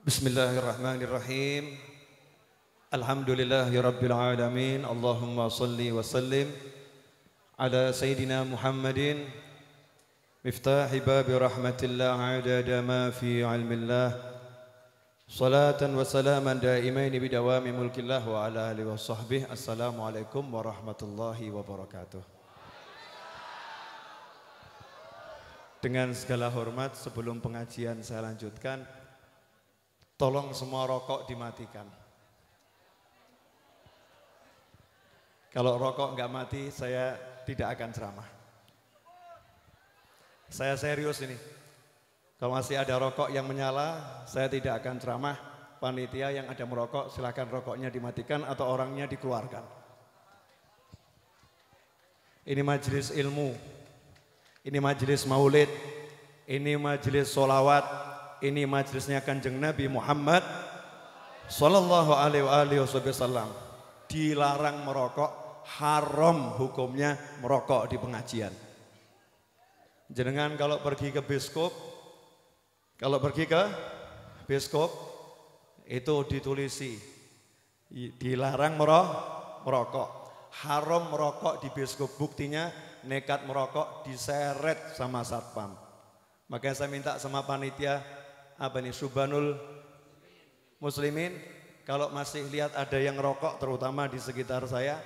Bismillahirrahmanirrahim. Alhamdulillahirabbil alamin. Allahumma shalli wa sallim ala sayyidina Muhammadin miftahi babi rahmatillah adada ma fi ilmillah. Salatan wa salaman daimain bidawami mulkillah wa ala alihi wa sahbihi. Assalamualaikum warahmatullahi wabarakatuh. Dengan segala hormat, sebelum pengajian saya lanjutkan, tolong semua rokok dimatikan. Kalau rokok nggak mati, saya tidak akan ceramah. Saya serius ini. Kalau masih ada rokok yang menyala, saya tidak akan ceramah. Panitia yang ada merokok, silakan rokoknya dimatikan atau orangnya dikeluarkan. Ini majelis ilmu, ini majelis maulid, ini majelis solawat, ini majelisnya Kanjeng Nabi Muhammad sallallahu alaihi wasallam. Dilarang merokok, haram hukumnya merokok di pengajian. Jenengan kalau pergi ke biskop, itu ditulisi dilarang merokok. Haram merokok di biskop, buktinya nekat merokok diseret sama satpam. Makanya saya minta sama panitia Subanul Muslimin, kalau masih lihat ada yang rokok terutama di sekitar saya,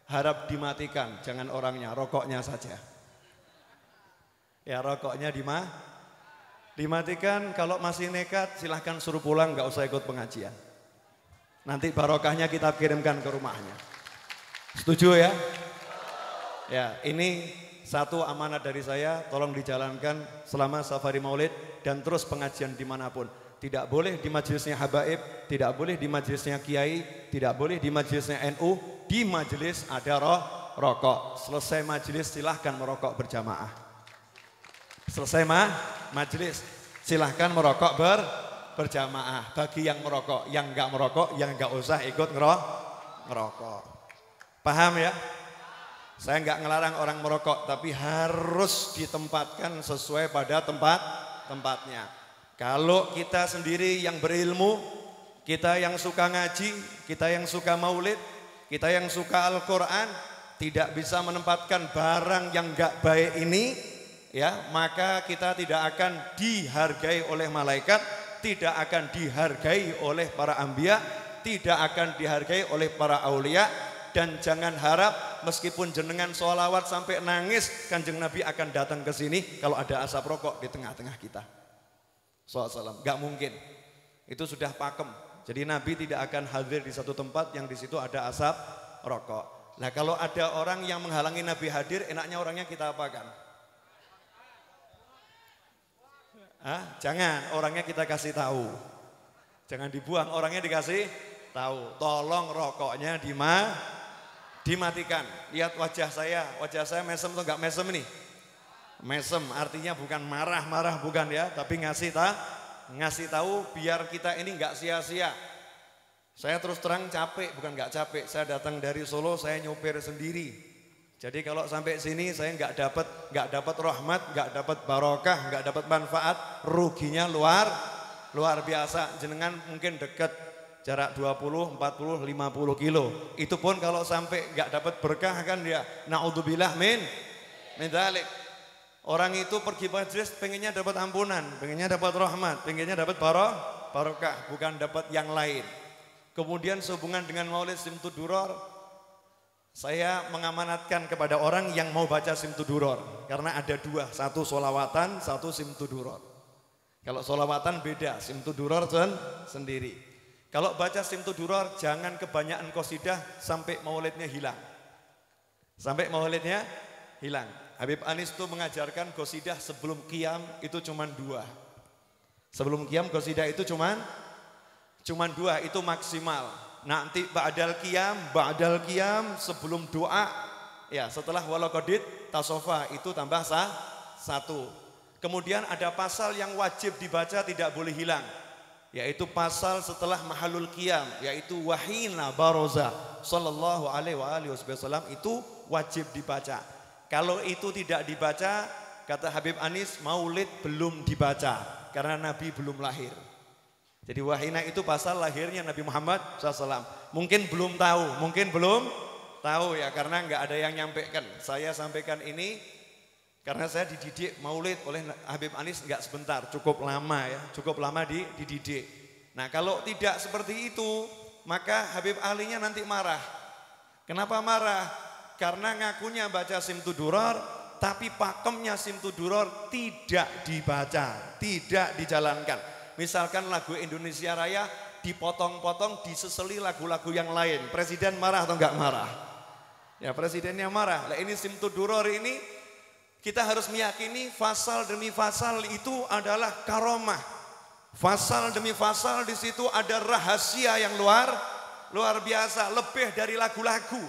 harap dimatikan, jangan orangnya, rokoknya saja. Ya, rokoknya dimatikan. Kalau masih nekat silahkan suruh pulang, nggak usah ikut pengajian. Nanti barokahnya kita kirimkan ke rumahnya. Setuju ya? Ya, ini satu amanat dari saya, tolong dijalankan selama safari maulid dan terus pengajian dimanapun. Tidak boleh di majelisnya habaib, tidak boleh di majelisnya kiai, tidak boleh di majelisnya NU, di majelis ada rokok. Selesai majelis silahkan merokok berjamaah. Selesai majelis silahkan merokok berjamaah. Bagi yang merokok, yang enggak merokok, yang enggak usah ikut ngerokok. Paham ya? Saya enggak ngelarang orang merokok, tapi harus ditempatkan sesuai pada tempatnya. Kalau kita sendiri yang berilmu, kita yang suka ngaji, kita yang suka maulid, kita yang suka Al-Quran, tidak bisa menempatkan barang yang enggak baik ini, ya, maka kita tidak akan dihargai oleh malaikat, tidak akan dihargai oleh para anbiya, tidak akan dihargai oleh para aulia. Dan jangan harap meskipun jenengan sholawat sampai nangis, Kanjeng Nabi akan datang ke sini kalau ada asap rokok di tengah-tengah kita. Sallallahu, gak mungkin. Itu sudah pakem. Jadi Nabi tidak akan hadir di satu tempat yang di situ ada asap rokok. Nah, kalau ada orang yang menghalangi Nabi hadir, enaknya orangnya kita apakan? Jangan, orangnya kita kasih tahu. Jangan dibuang, orangnya dikasih tahu. Tolong rokoknya dimatikan. Lihat wajah saya mesem atau enggak mesem nih? Mesem artinya bukan marah-marah, bukan ya, tapi ngasih tahu biar kita ini enggak sia-sia. Saya terus terang capek, bukan enggak capek. Saya datang dari Solo, saya nyopir sendiri. Jadi kalau sampai sini saya enggak dapat rahmat, enggak dapat barokah, enggak dapat manfaat, ruginya luar biasa. Jenengan mungkin dekat, jarak 20, 40, 50 kilo. Itu pun kalau sampai enggak dapat berkah kan ya, naudzubillah min dzalik. Orang itu pergi majelis pengennya dapat ampunan, pengennya dapat rahmat, pengennya dapat barokah, bukan dapat yang lain. Kemudian sehubungan dengan maulid Simtud-Duror, saya mengamanatkan kepada orang yang mau baca Simtud-Duror. Karena ada dua, satu solawatan, satu Simtud-Duror. Kalau solawatan beda, Simtud-Duror sendiri. Kalau baca Simtud-Duror jangan kebanyakan qasidah sampai maulidnya hilang. Habib Anis itu mengajarkan qasidah sebelum qiyam itu cuma 2. Sebelum qiyam qasidah itu cuma 2, itu maksimal. Nanti ba'dal qiyam sebelum doa, ya setelah walaqadit tasofa itu tambah 1. Kemudian ada pasal yang wajib dibaca tidak boleh hilang, yaitu pasal setelah mahalul qiyam, yaitu wahina baroza sallallahu alaihi wasallam, itu wajib dibaca. Kalau itu tidak dibaca, kata Habib Anis, maulid belum dibaca karena Nabi belum lahir. Jadi wahina itu pasal lahirnya Nabi Muhammad SAW. Mungkin belum tahu ya, karena nggak ada yang nyampaikan. Saya sampaikan ini karena saya dididik maulid oleh Habib Anis nggak sebentar, cukup lama ya, cukup lama dididik. Nah kalau tidak seperti itu, maka Habib Alinya nanti marah. Kenapa marah? Karena ngakunya baca Simtuduror, tapi pakemnya Simtuduror tidak dibaca, tidak dijalankan. Misalkan lagu Indonesia Raya dipotong-potong, diseseli lagu-lagu yang lain. Presiden marah atau enggak marah? Ya presidennya marah. Nah ini Simtuduror ini kita harus meyakini fasal demi fasal itu adalah karomah. Fasal demi fasal di situ ada rahasia yang luar biasa, lebih dari lagu-lagu.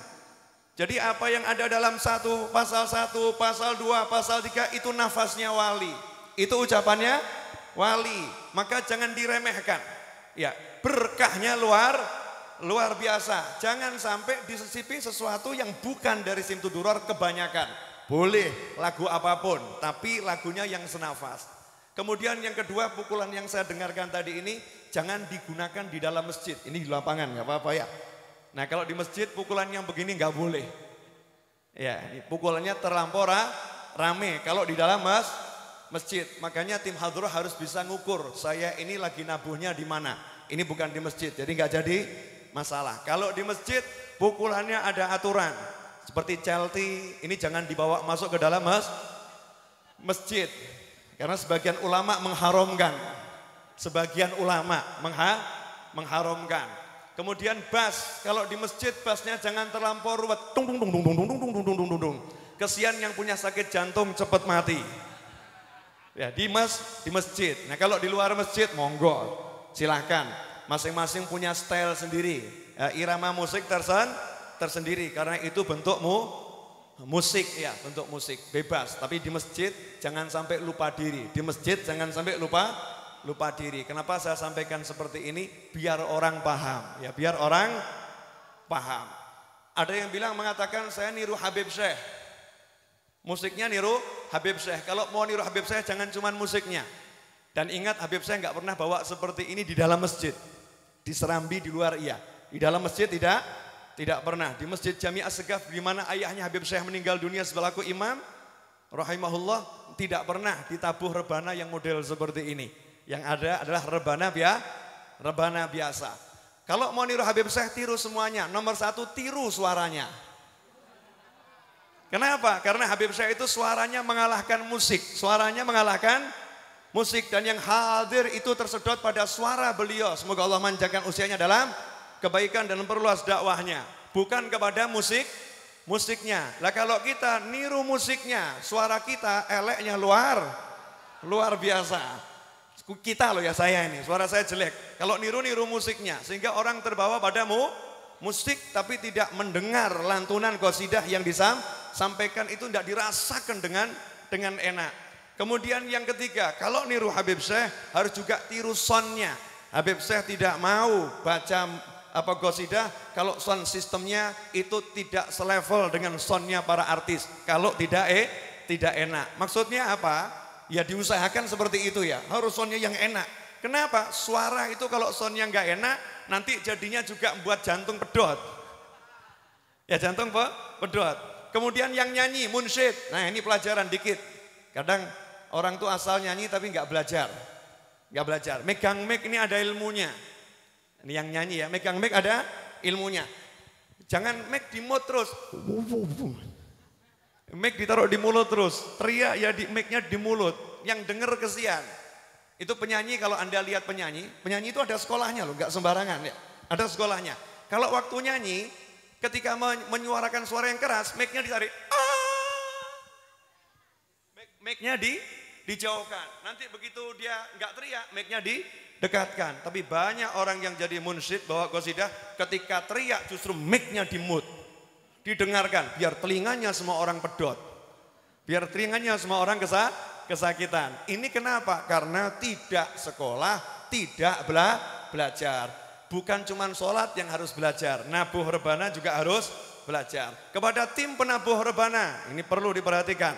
Jadi apa yang ada dalam pasal 1, pasal 2, pasal 3 itu nafasnya wali. Itu ucapannya wali. Maka jangan diremehkan. Ya, berkahnya luar biasa. Jangan sampai disisipi sesuatu yang bukan dari Simtuduror kebanyakan. Boleh lagu apapun, tapi lagunya yang senafas. Kemudian yang kedua, pukulan yang saya dengarkan tadi ini jangan digunakan di dalam masjid. Ini di lapangan nggak apa-apa ya. Nah kalau di masjid pukulan yang begini nggak boleh. Ya, ini pukulannya terlampau rame. Kalau di dalam masjid, makanya tim hadroh harus bisa ngukur. Saya ini lagi nabuhnya di mana? Ini bukan di masjid, jadi nggak jadi masalah. Kalau di masjid pukulannya ada aturan. Seperti celti, ini jangan dibawa masuk ke dalam masjid. Karena sebagian ulama mengharamkan. Sebagian ulama mengharamkan. Kemudian bass, kalau di masjid bassnya jangan terlampau ruwet. Tung tung tung tung tung tung tung tung tung tung tung. Kesian yang punya sakit jantung cepat mati. Ya di masjid. Nah kalau di luar masjid monggo, silahkan. Masing-masing punya style sendiri. Ya, irama musik tersendiri karena itu bentuk musik ya, bentuk musik bebas. Tapi di masjid jangan sampai lupa diri. Di masjid jangan sampai lupa diri. Kenapa saya sampaikan seperti ini? Biar orang paham ya, biar orang paham. Ada yang mengatakan saya niru Habib Syekh. Musiknya niru Habib Syekh. Kalau mau niru Habib Syekh jangan cuma musiknya. Dan ingat Habib Syekh nggak pernah bawa seperti ini di dalam masjid. Di Serambi di luar iya. Di dalam masjid tidak pernah. Di Masjid Jami As-Segaf di mana ayahnya Habib Syekh meninggal dunia sebelaku imam rahimahullah, tidak pernah ditabuh rebana yang model seperti ini. Yang ada adalah rebana biasa. Kalau mau niru Habib Syekh tiru semuanya. Nomor 1 tiru suaranya. Kenapa? Karena Habib Syekh itu suaranya mengalahkan musik. Suaranya mengalahkan musik dan yang hadir itu tersedot pada suara beliau. Semoga Allah manjangkan usianya dalam kebaikan dan memperluas dakwahnya, bukan kepada musiknya. Lah kalau kita niru musiknya, suara kita eleknya luar biasa. Kita loh ya, saya ini suara saya jelek. Kalau niru musiknya sehingga orang terbawa pada musik tapi tidak mendengar lantunan qasidah yang disampaikan itu tidak dirasakan dengan enak. Kemudian yang ketiga, kalau niru Habib Syekh harus juga tiru soundnya. Habib Syekh tidak mau baca qasidah kalau sound sistemnya itu tidak selevel dengan soundnya para artis. Kalau tidak enak. Maksudnya apa? Ya diusahakan seperti itu ya. Harus soundnya yang enak. Kenapa? Suara itu kalau soundnya nggak enak, nanti jadinya juga membuat jantung pedot. Ya jantung pedot. Kemudian yang nyanyi munsyid. Nah ini pelajaran dikit. Kadang orang tuh asal nyanyi tapi nggak belajar. Megang mic ini ada ilmunya. Ini yang nyanyi ya, megang mic ada ilmunya. Jangan mic di mulut terus. Mic ditaruh di mulut terus. Teriak ya mic-nya di mulut. Yang denger kesian. Itu penyanyi, kalau Anda lihat penyanyi itu ada sekolahnya loh, nggak sembarangan ya. Ada sekolahnya. Kalau waktu nyanyi, ketika menyuarakan suara yang keras, mic-nya ditarik. Mic-nya dijauhkan. Nanti begitu dia nggak teriak, mic-nya didekatkan. Tapi banyak orang yang jadi munsyid bawa qasidah, ketika teriak justru mic-nya di-mute. Didengarkan, biar telinganya semua orang pedot. Biar telinganya semua orang kesakitan. Ini kenapa? Karena tidak sekolah, tidak belajar. Bukan cuma sholat yang harus belajar, nabuh rebana juga harus belajar. Kepada tim penabuh rebana, ini perlu diperhatikan.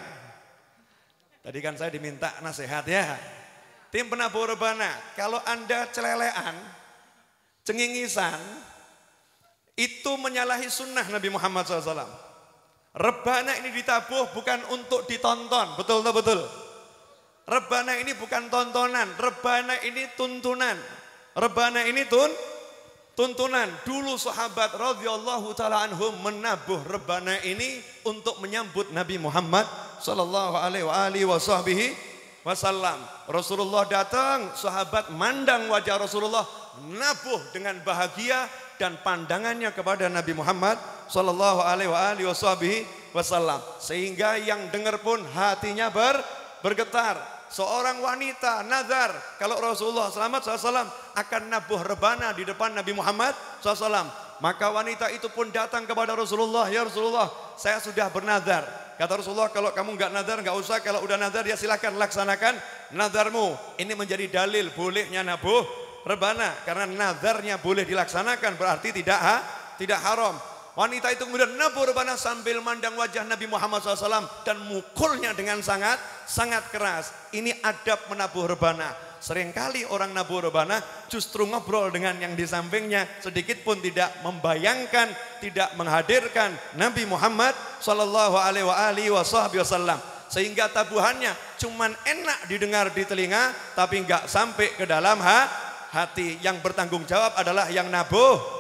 Tadi kan saya diminta nasihat ya. tim penabur rebana, kalau Anda celelean, cengingisan, itu menyalahi sunnah Nabi Muhammad SAW. Rebana ini ditabuh bukan untuk ditonton, betul atau betul? Rebana ini bukan tontonan, rebana ini tuntunan. Rebana ini tuntunan. Dulu sahabat radhiyallahu taala anhum menabuh rebana ini untuk menyambut Nabi Muhammad sallallahu alaihi wasallam. Rasulullah datang, sahabat mandang wajah Rasulullah, nabuh dengan bahagia dan pandangannya kepada Nabi Muhammad sallallahu alaihi wasallam, sehingga yang dengar pun hatinya bergetar. Seorang wanita nazar kalau Rasulullah SAW akan nabuh rebana di depan Nabi Muhammad SAW. Maka wanita itu pun datang kepada Rasulullah, ya Rasulullah, saya sudah bernazar. Kata Rasulullah, kalau kamu nggak nazar nggak usah, kalau udah nazar ya silakan laksanakan nazarmu. Ini menjadi dalil bolehnya nabuh rebana, karena nazarnya boleh dilaksanakan berarti tidak haram. Wanita itu kemudian nabuh rebana sambil mandang wajah Nabi Muhammad SAW dan mukulnya dengan sangat keras. Ini adab menabuh rebana. Seringkali orang nabuh rebana justru ngobrol dengan yang di sampingnya, sedikit pun tidak membayangkan, tidak menghadirkan Nabi Muhammad SAW. Sehingga tabuhannya cuman enak didengar di telinga, tapi nggak sampai ke dalam hati. Yang bertanggung jawab adalah yang nabuh.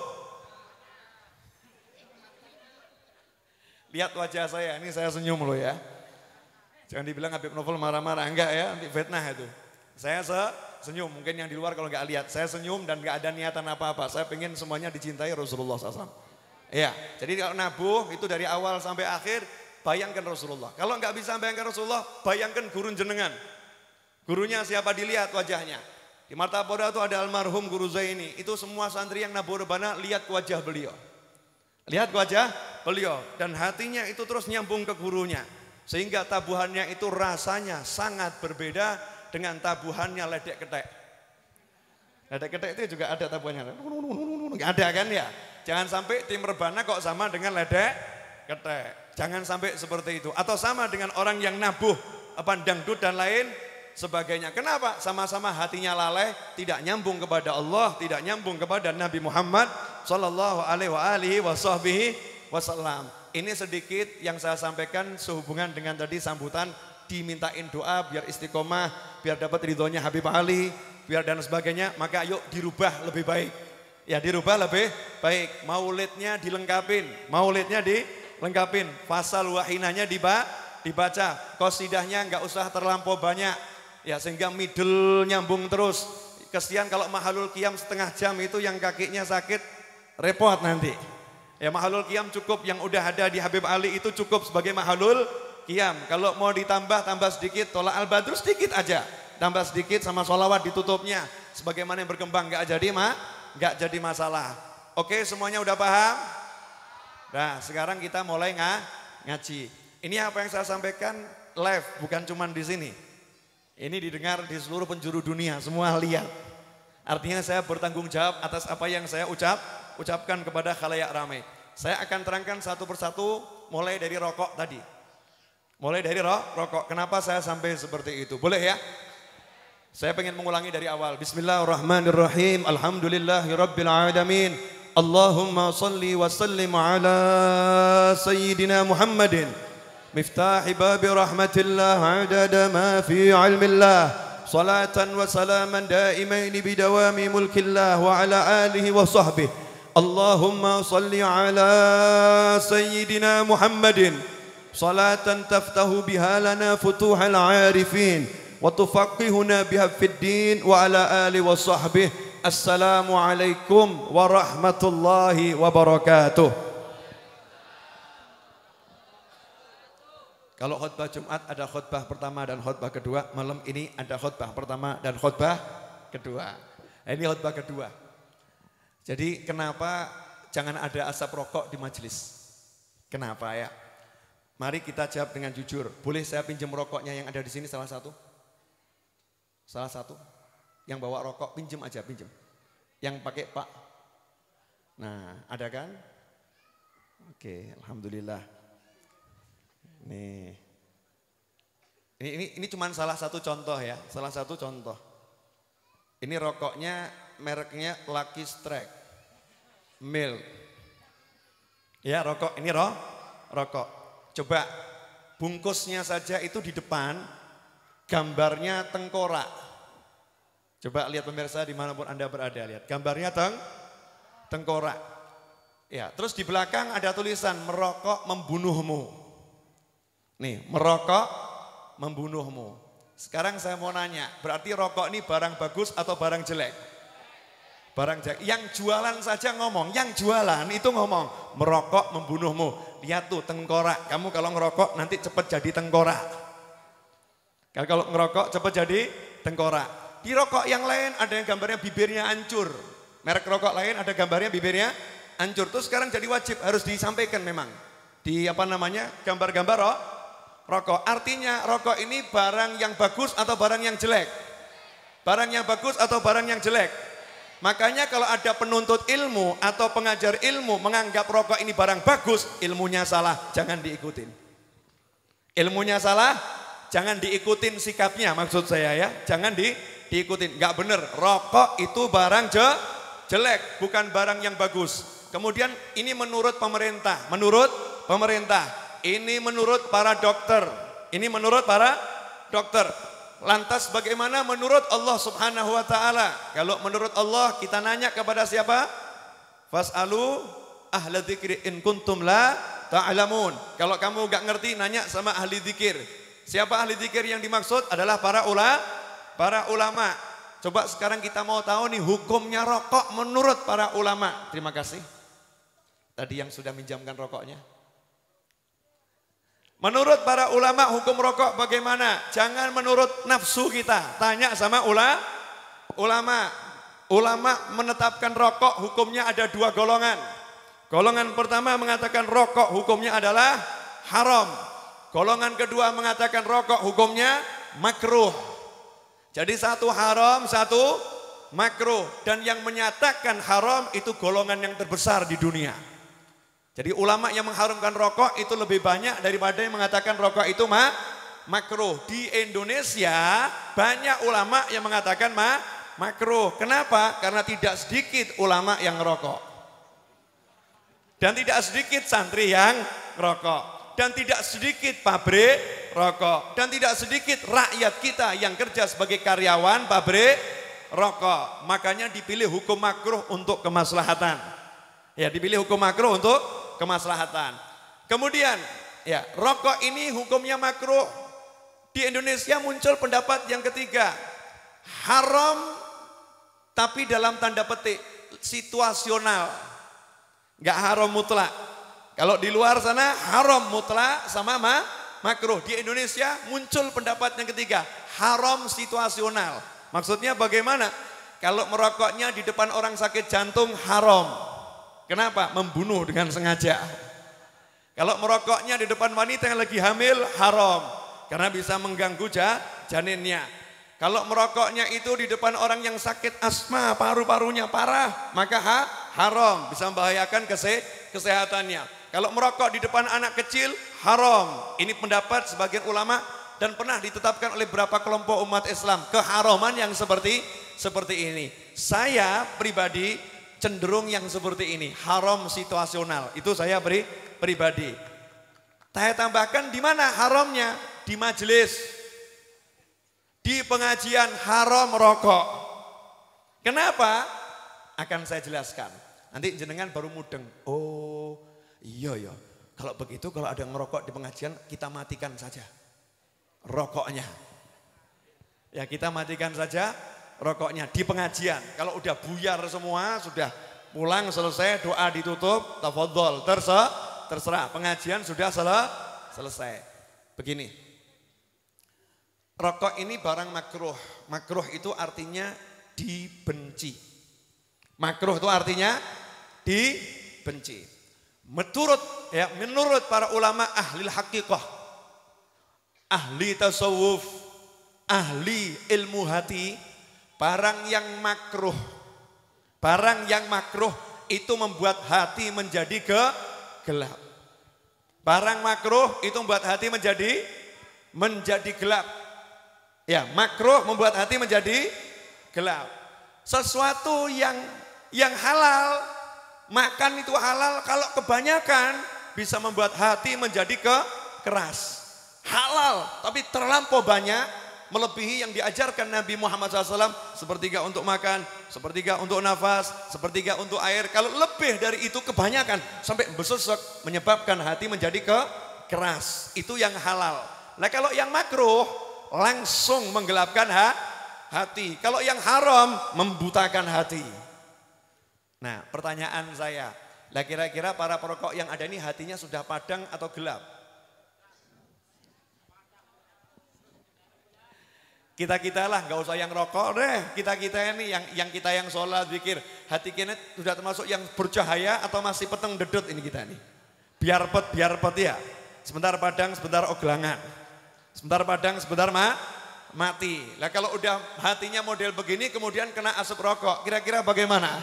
Lihat wajah saya, ini saya senyum loh ya. Jangan dibilang Habib Novel marah-marah, enggak ya, nanti fitnah itu. Saya senyum, mungkin yang di luar kalau nggak lihat, saya senyum dan nggak ada niatan apa-apa. Saya pengen semuanya dicintai Rasulullah SAW. Iya, jadi kalau nabuh itu dari awal sampai akhir, bayangkan Rasulullah. Kalau nggak bisa bayangkan Rasulullah, bayangkan guru jenengan. Gurunya siapa dilihat wajahnya. Di Martapoda itu ada almarhum Guru Zaini, itu semua santri yang nabuh rebana lihat wajah beliau. Lihat wajah beliau dan hatinya itu terus nyambung ke gurunya. Sehingga tabuhannya itu rasanya sangat berbeda dengan tabuhannya ledek ketek. Ledek ketek itu juga ada tabuhannya. Ada kan ya? Jangan sampai tim rebana kok sama dengan ledek ketek. Jangan sampai seperti itu. Atau sama dengan orang yang nabuh dangdut dan lain sebagainya. Kenapa? Sama-sama hatinya lalai, tidak nyambung kepada Allah, tidak nyambung kepada Nabi Muhammad sallallahu alaihi wasallam. Ini sedikit yang saya sampaikan sehubungan dengan tadi sambutan dimintain doa biar istiqomah, biar dapat ridhonya Habib Ali, biar dan sebagainya. Maka yuk dirubah lebih baik. Ya dirubah lebih baik. Maulidnya dilengkapin, fasal wahinanya dibaca, qasidahnya nggak usah terlampau banyak. Ya sehingga middle nyambung terus. Kesian kalau mahalul qiyam setengah jam itu yang kakinya sakit repot nanti. Ya mahalul qiyam cukup yang udah ada di Habib Ali itu cukup sebagai mahalul qiyam. Kalau mau ditambah sedikit, tolak al-badru sedikit aja. Tambah sedikit sama sholawat ditutupnya. Sebagaimana yang berkembang nggak jadi masalah. Oke semuanya udah paham? Nah sekarang kita mulai ngaji. Ini apa yang saya sampaikan live bukan cuma di sini. Ini didengar di seluruh penjuru dunia, semua lihat. Artinya saya bertanggung jawab atas apa yang saya ucapkan kepada khalayak ramai. Saya akan terangkan satu persatu mulai dari rokok tadi. Mulai dari rokok. Kenapa saya sampai seperti itu? Boleh ya? Saya pengen mengulangi dari awal. Bismillahirrahmanirrahim. Alhamdulillahirabbil alamin. Allahumma salli wa sallim ala sayyidina Muhammadin. مفتاح باب رحمة الله عدد ما في علم الله صلاة وسلاما دائمين بدوام ملك الله وعلى آله وصحبه اللهم صل على سيدنا محمد صلاة تفتح بها لنا فتوح العارفين وتفقهنا بها في الدين وعلى آله وصحبه السلام عليكم ورحمة الله وبركاته. Kalau khutbah Jumat ada khutbah pertama dan khutbah kedua, malam ini ada khutbah pertama dan khutbah kedua. Ini khutbah kedua. Jadi kenapa jangan ada asap rokok di majelis? Kenapa ya? Mari kita jawab dengan jujur. Boleh saya pinjam rokoknya yang ada di sini salah satu? Salah satu? Yang bawa rokok pinjam aja, pinjam. Yang pakai Pak. Nah, ada kan? Oke, alhamdulillah. Nih. Ini cuma salah satu contoh ya, salah satu contoh. Ini rokoknya mereknya Lucky Strike Milk. Ya rokok, ini rokok. Coba bungkusnya saja itu di depan gambarnya tengkorak. Coba lihat pemirsa dimanapun Anda berada, lihat gambarnya tengkorak. Ya, terus di belakang ada tulisan merokok membunuhmu. Nih, merokok membunuhmu. Sekarang saya mau nanya, berarti rokok ini barang bagus atau barang jelek? Barang jelek. Yang jualan saja ngomong, yang jualan itu ngomong merokok membunuhmu. Lihat tuh tengkorak, kamu kalau ngerokok nanti cepat jadi tengkorak. Kalau ngerokok cepat jadi tengkorak. Di rokok yang lain ada yang gambarnya bibirnya hancur. Merek rokok lain ada gambarnya bibirnya hancur. Terus sekarang jadi wajib harus disampaikan memang. Di apa namanya gambar-gambar rokok. Artinya rokok ini barang yang bagus atau barang yang jelek? Barang yang bagus atau barang yang jelek? Makanya kalau ada penuntut ilmu atau pengajar ilmu menganggap rokok ini barang bagus, ilmunya salah, jangan diikutin. Ilmunya salah, jangan diikutin sikapnya maksud saya ya. Jangan diikutin, nggak bener. Rokok itu barang jelek, bukan barang yang bagus. Kemudian ini menurut pemerintah, ini menurut para dokter, ini menurut para dokter. Lantas bagaimana menurut Allah Subhanahu wa taala? Kalau menurut Allah kita nanya kepada siapa? Fas'alu ahla dzikri in kuntum la ta'lamun. Kalau kamu enggak ngerti nanya sama ahli zikir. Siapa ahli zikir yang dimaksud? Adalah para ulama. Coba sekarang kita mau tahu nih hukumnya rokok menurut para ulama. Terima kasih. Tadi yang sudah minjamkan rokoknya. Menurut para ulama hukum rokok bagaimana? Jangan menurut nafsu kita. Tanya sama ulama. Ulama menetapkan rokok hukumnya ada 2 golongan. Golongan pertama mengatakan rokok hukumnya adalah haram. Golongan kedua mengatakan rokok hukumnya makruh. Jadi satu haram, satu makruh. Dan yang menyatakan haram itu golongan yang terbesar di dunia. Jadi ulama yang mengharamkan rokok itu lebih banyak daripada yang mengatakan rokok itu makruh. Di Indonesia banyak ulama yang mengatakan makruh. Kenapa? Karena tidak sedikit ulama yang ngerokok. Dan tidak sedikit santri yang ngerokok. Dan tidak sedikit pabrik rokok. Dan tidak sedikit rakyat kita yang kerja sebagai karyawan pabrik rokok. Makanya dipilih hukum makruh untuk kemaslahatan. Ya, dipilih hukum makruh untuk kemaslahatan. Kemudian, ya, rokok ini hukumnya makruh. Di Indonesia muncul pendapat yang ketiga. Haram tapi dalam tanda petik situasional. Enggak haram mutlak. Kalau di luar sana haram mutlak sama makruh. Di Indonesia muncul pendapat yang ketiga. Haram situasional. Maksudnya bagaimana? Kalau merokoknya di depan orang sakit jantung haram. Kenapa? Membunuh dengan sengaja. Kalau merokoknya di depan wanita yang lagi hamil, haram. Karena bisa mengganggu janinnya. Kalau merokoknya itu di depan orang yang sakit asma, paru-parunya parah, maka haram. Bisa membahayakan kesehatannya. Kalau merokok di depan anak kecil, haram. Ini pendapat sebagian ulama dan pernah ditetapkan oleh beberapa kelompok umat Islam. Keharaman yang seperti ini. Saya pribadi cenderung yang seperti ini, haram situasional. Itu saya pribadi. Saya tambahkan di mana haramnya? Di majelis. Di pengajian haram rokok. Kenapa? Akan saya jelaskan. Nanti jenengan baru mudeng. Oh, iya ya. Kalau begitu kalau ada yang ngerokok di pengajian kita matikan saja rokoknya. Ya, kita matikan saja rokoknya di pengajian. Kalau udah buyar semua, sudah pulang selesai, doa ditutup, tafadhol, terserah. Pengajian sudah selesai. Begini, rokok ini barang makruh. Makruh itu artinya dibenci. Makruh itu artinya dibenci. Menurut para ulama ahli haqiqah, ahli tasawuf, ahli ilmu hati, barang yang makruh itu membuat hati menjadi gelap. Barang makruh itu membuat hati menjadi gelap. Ya, makruh membuat hati menjadi gelap. Sesuatu yang halal, makan itu halal, kalau kebanyakan bisa membuat hati menjadi keras. Halal, tapi terlampau banyak, melebihi yang diajarkan Nabi Muhammad SAW, sepertiga untuk makan, sepertiga untuk nafas, sepertiga untuk air. Kalau lebih dari itu kebanyakan, sampai besosok, menyebabkan hati menjadi keras. Itu yang halal. Nah kalau yang makruh, langsung menggelapkan hati. Kalau yang haram, membutakan hati. Nah pertanyaan saya, lah kira-kira para perokok yang ada ini hatinya sudah padang atau gelap? Kita lah, nggak usah yang rokok deh. Kita ini yang kita yang sholat, zikir, hati kita sudah termasuk yang bercahaya atau masih peteng dedut ini kita nih. Biar pet ya. Sebentar padang, sebentar oglangan. Sebentar padang, sebentar mati. Lah kalau udah hatinya model begini kemudian kena asap rokok, kira-kira bagaimana?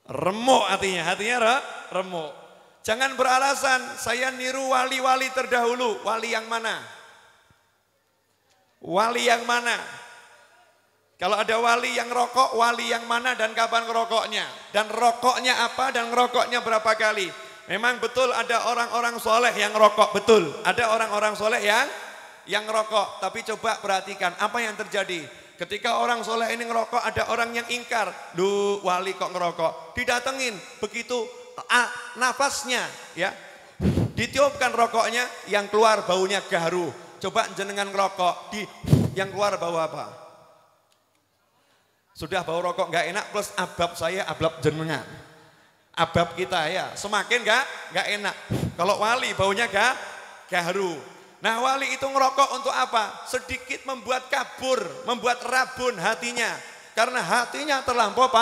Remuk hatinya remuk. Jangan beralasan saya niru wali-wali terdahulu. Wali yang mana? Wali yang mana? Kalau ada wali yang rokok, wali yang mana dan kapan ngerokoknya? Dan rokoknya apa dan ngerokoknya berapa kali? Memang betul ada orang-orang soleh yang rokok, betul. Ada orang-orang soleh yang ngerokok. Tapi coba perhatikan apa yang terjadi. Ketika orang soleh ini ngerokok, ada orang yang ingkar. Duh, wali kok ngerokok? Didatengin, begitu nafasnya, ya, ditiupkan rokoknya, yang keluar baunya gaharu. Coba jenengan ngerokok, yang keluar bau apa? Sudah bau rokok nggak enak, plus abab saya, abab jenengan. Abab kita ya, semakin nggak enak. Kalau wali baunya gaharu. Nah wali itu ngerokok untuk apa? Sedikit membuat kabur, membuat rabun hatinya. Karena hatinya terlampau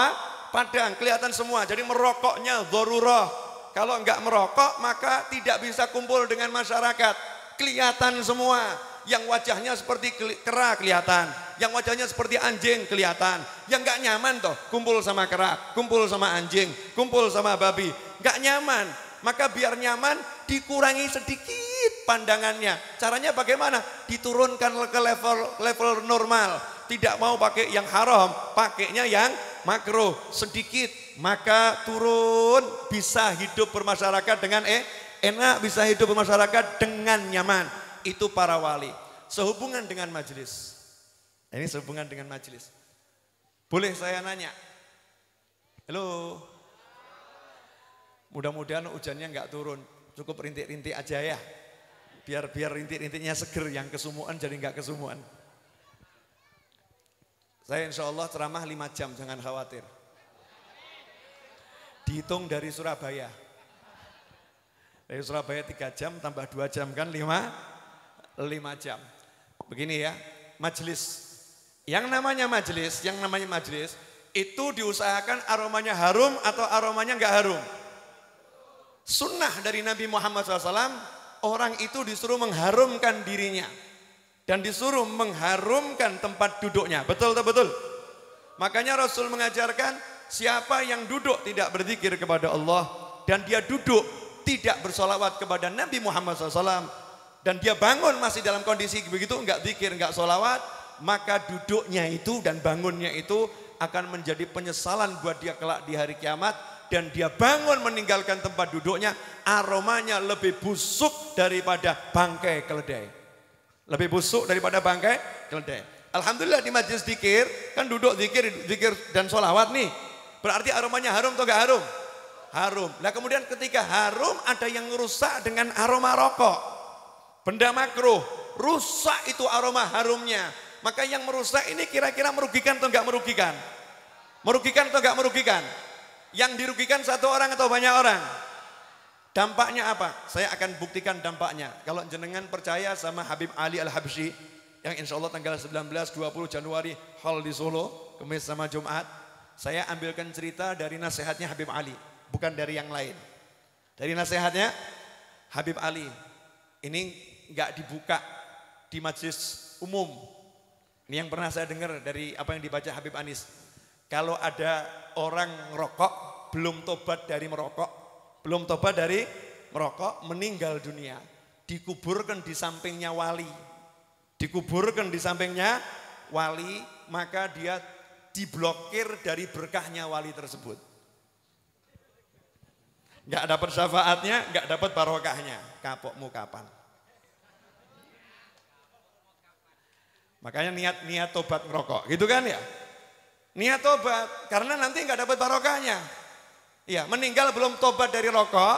padang, kelihatan semua. Jadi merokoknya dzarurah. Kalau enggak merokok maka tidak bisa kumpul dengan masyarakat. Kelihatan semua. Yang wajahnya seperti kera kelihatan. Yang wajahnya seperti anjing kelihatan. Yang enggak nyaman toh kumpul sama kera, kumpul sama anjing, kumpul sama babi. Enggak nyaman. Maka biar nyaman dikurangi sedikit pandangannya. Caranya bagaimana? Diturunkan ke level normal. Tidak mau pakai yang haram, pakainya yang makruh sedikit. Maka turun, bisa hidup bermasyarakat dengan enak, bisa hidup bermasyarakat dengan nyaman. Itu para wali. Sehubungan dengan majelis. Ini sehubungan dengan majelis. Boleh saya nanya? Halo. Mudah-mudahan hujannya enggak turun. Cukup rintik-rintik aja ya. Biar rintik-rintiknya seger, yang kesumuan jadi enggak kesumuan. Saya insya Allah ceramah 5 jam, jangan khawatir. Dihitung dari Surabaya. Dari Surabaya 3 jam tambah 2 jam kan 5 jam. Begini ya, majelis. Yang namanya majelis itu diusahakan aromanya harum atau aromanya enggak harum. Sunnah dari Nabi Muhammad SAW, orang itu disuruh mengharumkan dirinya. Dan disuruh mengharumkan tempat duduknya. Betul atau betul? Makanya Rasul mengajarkan, siapa yang duduk tidak berzikir kepada Allah, dan dia duduk tidak bersolawat kepada Nabi Muhammad SAW, dan dia bangun masih dalam kondisi begitu, enggak zikir, enggak solawat, maka duduknya itu dan bangunnya itu akan menjadi penyesalan buat dia kelak di hari kiamat. Dan dia bangun meninggalkan tempat duduknya, aromanya lebih busuk daripada bangkai keledai. Lebih busuk daripada bangkai keledai. Alhamdulillah di majelis zikir, kan duduk zikir dan sholawat nih. Berarti aromanya harum atau enggak harum? Harum. Nah kemudian ketika harum ada yang rusak dengan aroma rokok. Benda makruh, rusak itu aroma harumnya. Maka yang merusak ini kira-kira merugikan atau enggak merugikan? Merugikan atau enggak merugikan? Yang dirugikan satu orang atau banyak orang? Dampaknya apa? Saya akan buktikan dampaknya. Kalau jenengan percaya sama Habib Ali Al-Habsyi, yang insya Allah tanggal 19-20 Januari hall di Solo, Kamis sama Jumat, saya ambilkan cerita dari nasihatnya Habib Ali, bukan dari yang lain. Dari nasihatnya Habib Ali, ini enggak dibuka di majelis umum. Ini yang pernah saya dengar dari apa yang dibaca Habib Anis. Kalau ada orang ngerokok, belum tobat dari merokok, meninggal dunia, dikuburkan di sampingnya wali. Maka dia diblokir dari berkahnya wali tersebut. Nggak dapat syafaatnya, nggak dapat barokahnya. Kapokmu kapan? Makanya niat tobat ngerokok, gitu kan ya? Niat tobat, karena nanti nggak dapat barokahnya. Ya, meninggal belum tobat dari rokok,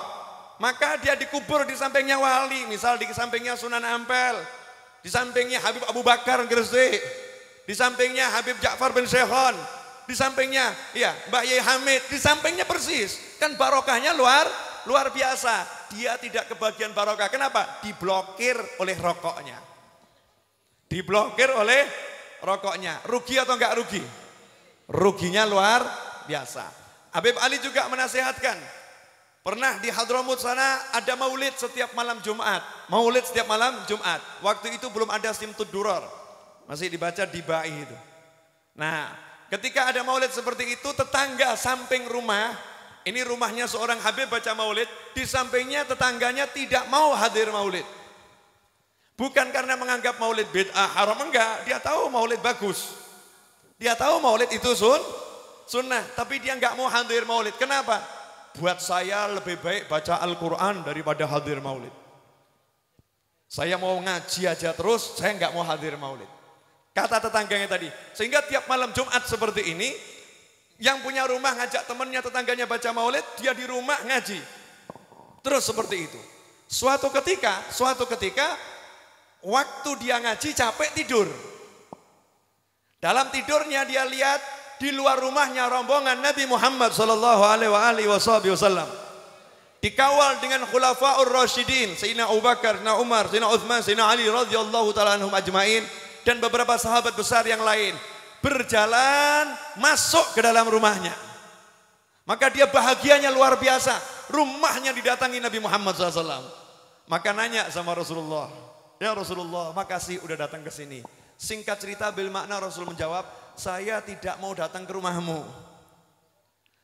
maka dia dikubur di sampingnya wali, misal di sampingnya Sunan Ampel, di sampingnya Habib Abu Bakar Gresik, di sampingnya Habib Ja'far bin Sehon, di sampingnya ya Mbak Yai Hamid, di sampingnya persis. Kan barokahnya luar biasa. Dia tidak kebagian barokah. Kenapa? Diblokir oleh rokoknya. Diblokir oleh rokoknya. Rugi atau enggak rugi? Ruginya luar biasa. Habib Ali juga menasihatkan, pernah di Hadramut sana ada maulid setiap malam Jumat. Maulid setiap malam Jumat. Waktu itu belum ada Simtud Duror. Masih dibaca di Bai itu. Nah, ketika ada maulid seperti itu, tetangga samping rumah, ini rumahnya seorang Habib baca maulid, di sampingnya tetangganya tidak mau hadir maulid. Bukan karena menganggap maulid bid'ah haram, enggak. Dia tahu maulid bagus. Dia tahu maulid itu sunnah, tapi dia enggak mau hadir maulid. Kenapa? Buat saya lebih baik baca Al-Quran daripada hadir maulid. Saya mau ngaji aja terus, saya enggak mau hadir maulid. Kata tetangganya tadi. Sehingga tiap malam Jumat seperti ini, yang punya rumah ngajak temannya, tetangganya baca maulid, dia di rumah ngaji. Terus seperti itu. Suatu ketika, waktu dia ngaji capek tidur. Dalam tidurnya dia lihat di luar rumahnya rombongan Nabi Muhammad sallallahu alaihi wasallam. Dikawal dengan khulafaur rasyidin, Sayyidina Abu Bakar, Sayyidina Umar, Sayyidina Utsman, Sayyidina Ali radhiyallahu taala anhum ajmain, dan beberapa sahabat besar yang lain berjalan masuk ke dalam rumahnya. Maka dia bahagianya luar biasa. Rumahnya didatangi Nabi Muhammad SAW. Maka nanya sama Rasulullah, ya Rasulullah, makasih udah datang ke sini. Singkat cerita bil makna Rasul menjawab, saya tidak mau datang ke rumahmu.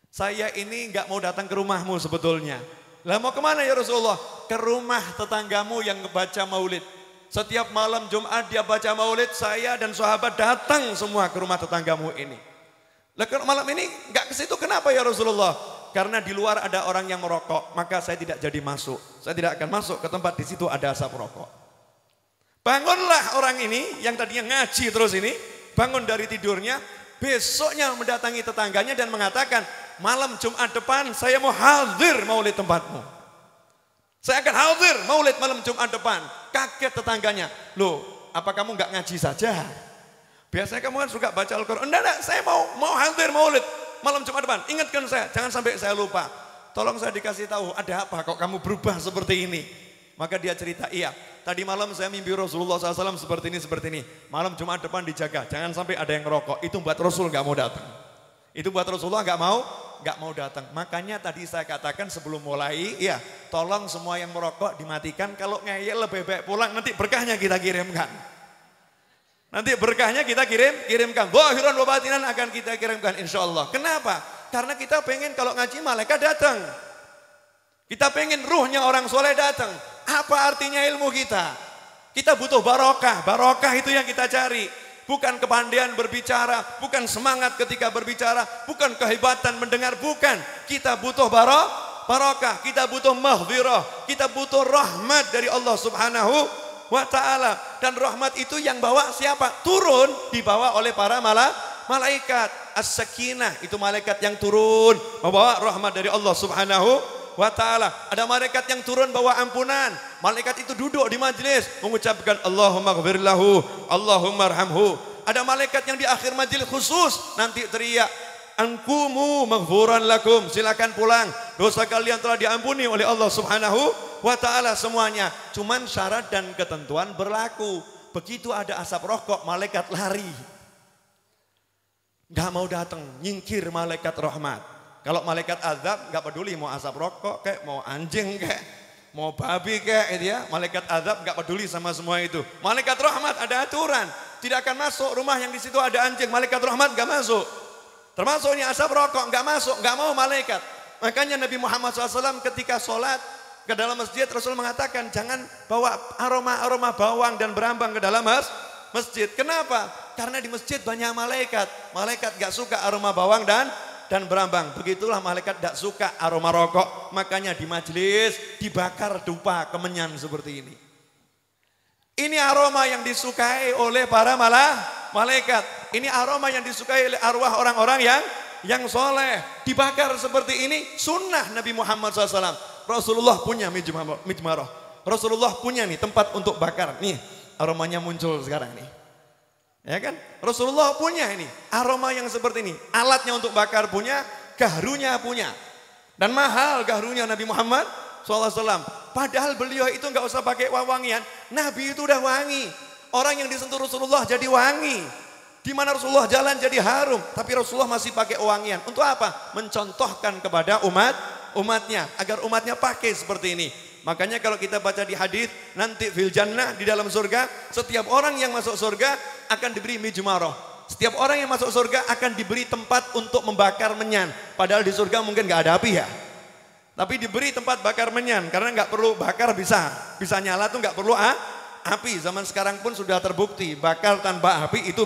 Saya ini nggak mau datang ke rumahmu sebetulnya. Lah mau kemana ya Rasulullah? Ke rumah tetanggamu yang baca maulid. Setiap malam Jumat dia baca maulid, saya dan sahabat datang semua ke rumah tetanggamu ini. Lah malam ini nggak ke situ, kenapa ya Rasulullah? Karena di luar ada orang yang merokok, maka saya tidak jadi masuk. Saya tidak akan masuk ke tempat di situ ada asap rokok. Bangunlah orang ini yang tadinya ngaji terus ini, bangun dari tidurnya, besoknya mendatangi tetangganya dan mengatakan, malam Jumat depan saya mau hadir maulid tempatmu. Saya akan hadir maulid malam Jumat depan. Kaget tetangganya, loh apa kamu nggak ngaji saja? Biasanya kamu kan suka baca Al-Quran. Enggak, saya mau hadir maulid malam Jumat depan. Ingatkan saya, jangan sampai saya lupa. Tolong saya dikasih tahu, ada apa kok kamu berubah seperti ini? Maka dia cerita, iya tadi malam saya mimpi Rasulullah SAW seperti ini. Malam Jumat depan dijaga, jangan sampai ada yang ngerokok. Itu buat Rasul nggak mau datang. Itu buat Rasulullah nggak mau datang. Makanya tadi saya katakan sebelum mulai, ya tolong semua yang merokok dimatikan. Kalau ngeyel lebih baik pulang, nanti berkahnya kita kirimkan. Nanti berkahnya kita kirimkan. Zahiran wa batinan akan kita kirimkan insya Allah. Kenapa? Karena kita pengen kalau ngaji malaikat datang. Kita pengen ruhnya orang soleh datang. Apa artinya ilmu kita? Kita butuh barokah. Barokah itu yang kita cari. Bukan kepandaian berbicara, bukan semangat ketika berbicara, bukan kehebatan mendengar, bukan. Kita butuh barokah, kita butuh maghfirah, kita butuh rahmat dari Allah Subhanahu wa ta'ala. Dan rahmat itu yang bawa siapa? Turun, dibawa oleh para malaikat. As-sakinah, itu malaikat yang turun, membawa rahmat dari Allah Subhanahu wa ta'ala. Ada malaikat yang turun bawa ampunan. Malaikat itu duduk di majelis mengucapkan Allahumma ghfir lahu, Allahumma arhamhu. Ada malaikat yang di akhir majelis khusus nanti teriak, ankumu maghfuran lakum, silakan pulang, dosa kalian telah diampuni oleh Allah Subhanahu wa ta'ala semuanya. Cuman syarat dan ketentuan berlaku. Begitu ada asap rokok, malaikat lari, gak mau datang, nyingkir malaikat rahmat. Kalau malaikat azab gak peduli mau asap rokok kayak mau anjing kayak mau babi kayak itu ya. Malaikat azab gak peduli sama semua itu. Malaikat rahmat ada aturan, tidak akan masuk rumah yang di situ ada anjing. Malaikat rahmat gak masuk. Termasuk ini asap rokok gak masuk, gak mau malaikat. Makanya Nabi Muhammad SAW ketika sholat ke dalam masjid, Rasul mengatakan jangan bawa aroma bawang dan berambang ke dalam masjid. Kenapa? Karena di masjid banyak malaikat. Malaikat gak suka aroma bawang dan berambang. Begitulah malaikat gak suka aroma rokok. Makanya di majelis dibakar dupa kemenyan seperti ini. Ini aroma yang disukai oleh para malaikat. Ini aroma yang disukai oleh arwah orang-orang yang soleh. Dibakar seperti ini sunnah Nabi Muhammad SAW. Rasulullah punya mijmarah. Rasulullah punya nih tempat untuk bakar. Nih aromanya muncul sekarang nih. Ya kan? Rasulullah punya ini aroma yang seperti ini. Alatnya untuk bakar punya, gahrunya punya. Dan mahal gahrunya Nabi Muhammad SAW. Padahal beliau itu nggak usah pakai wangian. Nabi itu udah wangi. Orang yang disentuh Rasulullah jadi wangi. Di mana Rasulullah jalan jadi harum. Tapi Rasulullah masih pakai wangian. Untuk apa? Mencontohkan kepada umatnya. Agar umatnya pakai seperti ini. Makanya kalau kita baca di hadis nanti fil jannah di dalam surga, setiap orang yang masuk surga akan diberi mijmarah. Setiap orang yang masuk surga akan diberi tempat untuk membakar menyan. Padahal di surga mungkin nggak ada api ya. Tapi diberi tempat bakar menyan karena nggak perlu bakar bisa nyala tuh nggak perlu api. Zaman sekarang pun sudah terbukti bakar tanpa api itu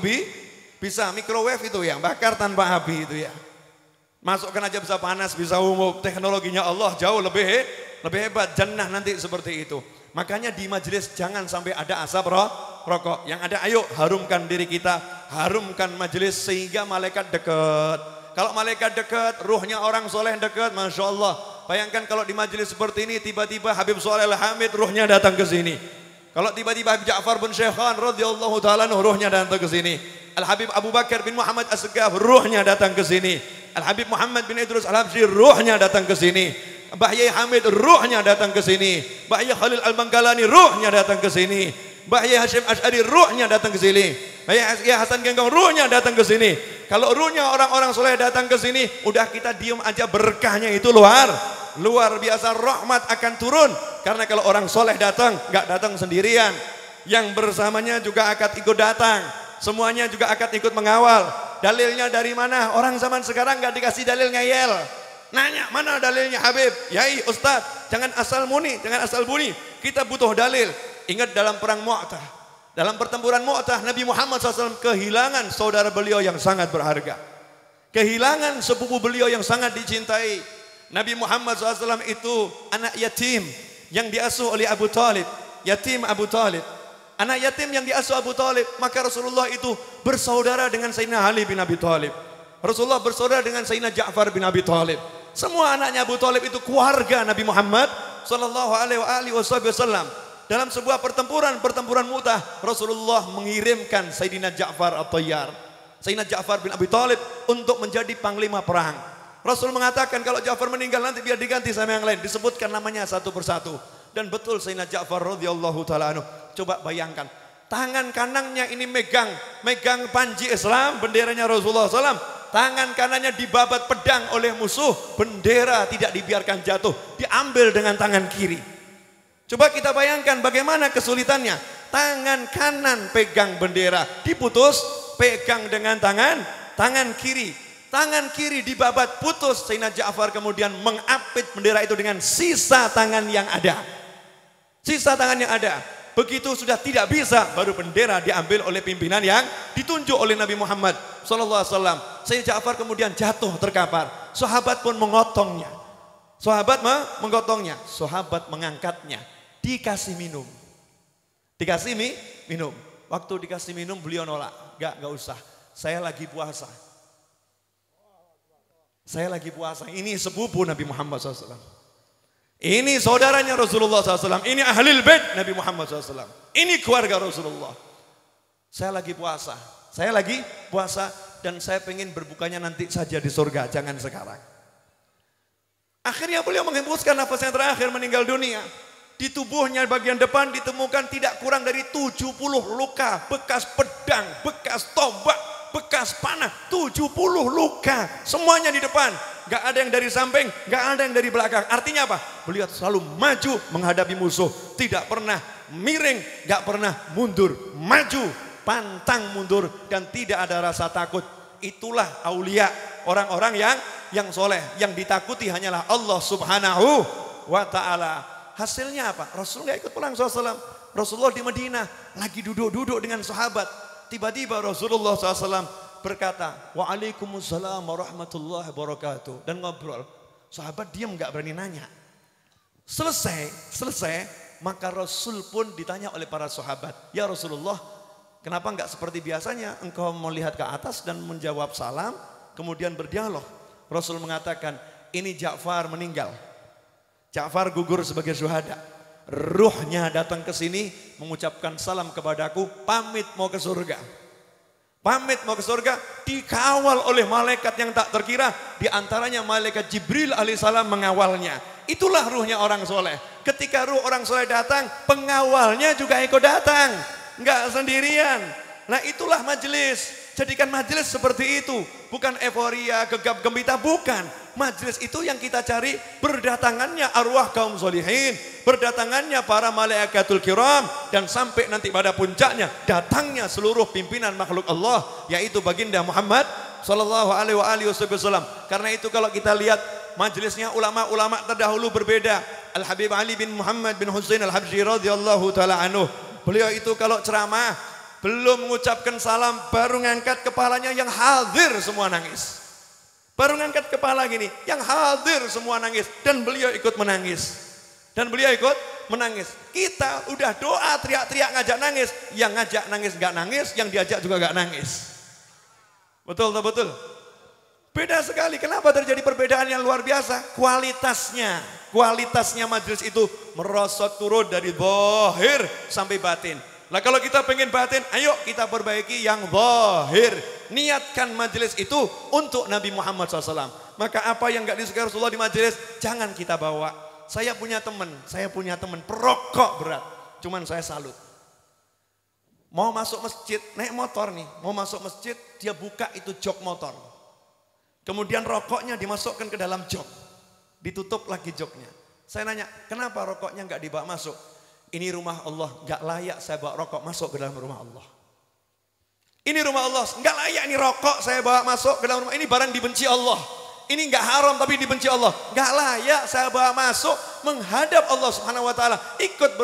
bisa microwave itu ya, bakar tanpa api itu ya. Masukkan aja bisa panas, bisa umum. Teknologinya Allah jauh lebih hebat. Jannah nanti seperti itu. Makanya di majelis jangan sampai ada asap rokok. Yang ada ayo harumkan diri kita, harumkan majelis sehingga malaikat dekat. Kalau malaikat dekat, ruhnya orang soleh dekat, Masya Allah. Bayangkan kalau di majelis seperti ini tiba-tiba Habib Sholeh Al-Hamid ruhnya datang ke sini. Kalau tiba-tiba Habib Ja'far bin Syekhan radhiyallahu taala ruhnya datang ke sini. Al-Habib Abu Bakar bin Muhammad As-Segaf ruhnya datang ke sini. Al-Habib Muhammad bin Idrus Al-Habsyi ruhnya datang ke sini. Mbah Yai Hamid ruhnya datang ke sini. Mbah Yai Khalil Al-Bangkalani ruhnya datang ke sini. Mbah Yai Hashim Asy'ari ruhnya datang ke sini. Mbah Yai Hasan Genggong ruhnya datang ke sini. Kalau ruhnya orang-orang soleh datang ke sini, udah kita diem aja, berkahnya itu luar biasa, rahmat akan turun. Karena kalau orang soleh datang, nggak datang sendirian. Yang bersamanya juga akan ikut datang. Semuanya juga akan ikut mengawal. Dalilnya dari mana? Orang zaman sekarang nggak dikasih dalil ngeyel. Nanya, mana dalilnya Habib? Yai, Ustadz, jangan asal muni, jangan asal bunyi. Kita butuh dalil. Ingat dalam perang Mu'tah. Dalam pertempuran Mu'tah, Nabi Muhammad SAW kehilangan saudara beliau yang sangat berharga. Kehilangan sepupu beliau yang sangat dicintai. Nabi Muhammad SAW itu anak yatim yang diasuh oleh Abu Talib. Yatim Abu Talib. Anak yatim yang diasuh Abu Talib. Maka Rasulullah itu bersaudara dengan Sayyidina Ali bin Abi Talib. Rasulullah bersaudara dengan Sayyidina Ja'far bin Abi Talib. Semua anaknya Abu Talib itu keluarga Nabi Muhammad sallallahu alaihi wasallam. Dalam sebuah pertempuran Mu'tah, Rasulullah mengirimkan Sayyidina Ja'far At-Tayyar, Sayyidina Ja'far bin Abi Talib untuk menjadi panglima perang. Rasul mengatakan kalau Ja'far meninggal nanti biar diganti sama yang lain. Disebutkan namanya satu persatu. Dan betul Sayyidina Ja'far radhiyallahu taala anhu. Coba bayangkan, tangan kanannya ini megang panji Islam, benderanya Rasulullah SAW. Tangan kanannya dibabat pedang oleh musuh, bendera tidak dibiarkan jatuh, diambil dengan tangan kiri. Coba kita bayangkan bagaimana kesulitannya. Tangan kanan pegang bendera, diputus, pegang dengan tangan kiri. Tangan kiri dibabat putus. Sayyidina Ja'far kemudian mengapit bendera itu dengan sisa tangan yang ada. Sisa tangan yang ada. Begitu sudah tidak bisa, baru bendera diambil oleh pimpinan yang ditunjuk oleh Nabi Muhammad SAW. Sayyidina Ja'far kemudian jatuh terkapar. Sahabat pun mengotongnya. Sahabat mengangkatnya. Dikasih minum. Waktu dikasih minum beliau nolak. Gak usah. Saya lagi puasa. Ini sepupu Nabi Muhammad SAW. Ini saudaranya Rasulullah SAW. Ini ahlul bait Nabi Muhammad SAW. Ini keluarga Rasulullah. Saya lagi puasa dan saya pengen berbukanya nanti saja di surga, jangan sekarang. Akhirnya beliau menghembuskan nafasnya terakhir meninggal dunia. Di tubuhnya bagian depan ditemukan tidak kurang dari 70 luka, bekas pedang, bekas tombak, bekas panah, 70 luka. Semuanya di depan. Gak ada yang dari samping, gak ada yang dari belakang. Artinya apa? Beliau selalu maju menghadapi musuh. Tidak pernah miring, gak pernah mundur. Maju, pantang mundur dan tidak ada rasa takut. Itulah aulia, orang-orang yang soleh. Yang ditakuti hanyalah Allah Subhanahu wa ta'ala. Hasilnya apa? Rasul gak ikut pulang SAW. Rasulullah di Madinah lagi duduk-duduk dengan sahabat. tiba-tiba Rasulullah SAW berkata, Waalaikumsalam warahmatullahi wabarakatuh. Dan ngobrol. Sahabat diam gak berani nanya. Selesai, maka Rasul pun ditanya oleh para sahabat. Ya Rasulullah, kenapa gak seperti biasanya engkau melihat ke atas dan menjawab salam, kemudian berdialog. Rasul mengatakan, ini Ja'far meninggal. Ja'far gugur sebagai syuhada. Ruhnya datang ke sini mengucapkan salam kepadaku, pamit mau ke surga. Pamit mau ke surga, dikawal oleh malaikat yang tak terkira, di antaranya malaikat Jibril alaihissalam mengawalnya. Itulah ruhnya orang soleh. Ketika ruh orang soleh datang, pengawalnya juga ikut datang, nggak sendirian. Nah itulah majelis. Jadikan majelis seperti itu, bukan euforia, gegap gembita, bukan. Majelis itu yang kita cari berdatangannya arwah kaum solihin, berdatangannya para malaikatul kiram, dan sampai nanti pada puncaknya datangnya seluruh pimpinan makhluk Allah, yaitu baginda Muhammad sallallahu alaihi wasallam. Karena itu kalau kita lihat majelisnya ulama-ulama terdahulu berbeda. Al Habib Ali bin Muhammad bin Husain Al Habsyi radhiyallahu taala anhu, beliau itu kalau ceramah belum mengucapkan salam, baru ngangkat kepalanya, yang hadir semua nangis. Baru ngangkat kepala gini, yang hadir semua nangis. Dan beliau ikut menangis. Kita udah doa, teriak-teriak, ngajak nangis. Yang ngajak nangis gak nangis, yang diajak juga gak nangis. Betul tak betul? Beda sekali. Kenapa terjadi perbedaan yang luar biasa? Kualitasnya majelis itu merosot turun dari zahir sampai batin. Nah kalau kita pengen batin, ayo kita perbaiki yang zahir. Niatkan majelis itu untuk Nabi Muhammad SAW. Maka apa yang gak disukai Rasulullah di majelis, jangan kita bawa. Saya punya teman perokok berat. Cuman saya salut. Mau masuk masjid, naik motor nih. Mau masuk masjid, dia buka itu jok motor. Kemudian rokoknya dimasukkan ke dalam jok. Ditutup lagi joknya. Saya nanya, kenapa rokoknya gak dibawa masuk? Ini rumah Allah, gak layak saya bawa rokok masuk ke dalam rumah Allah. Ini rumah Allah, gak layak ini rokok saya bawa masuk ke dalam rumah. Ini barang dibenci Allah. Ini gak haram tapi dibenci Allah. Gak layak saya bawa masuk menghadap Allah Subhanahu Wa Taala. Ikut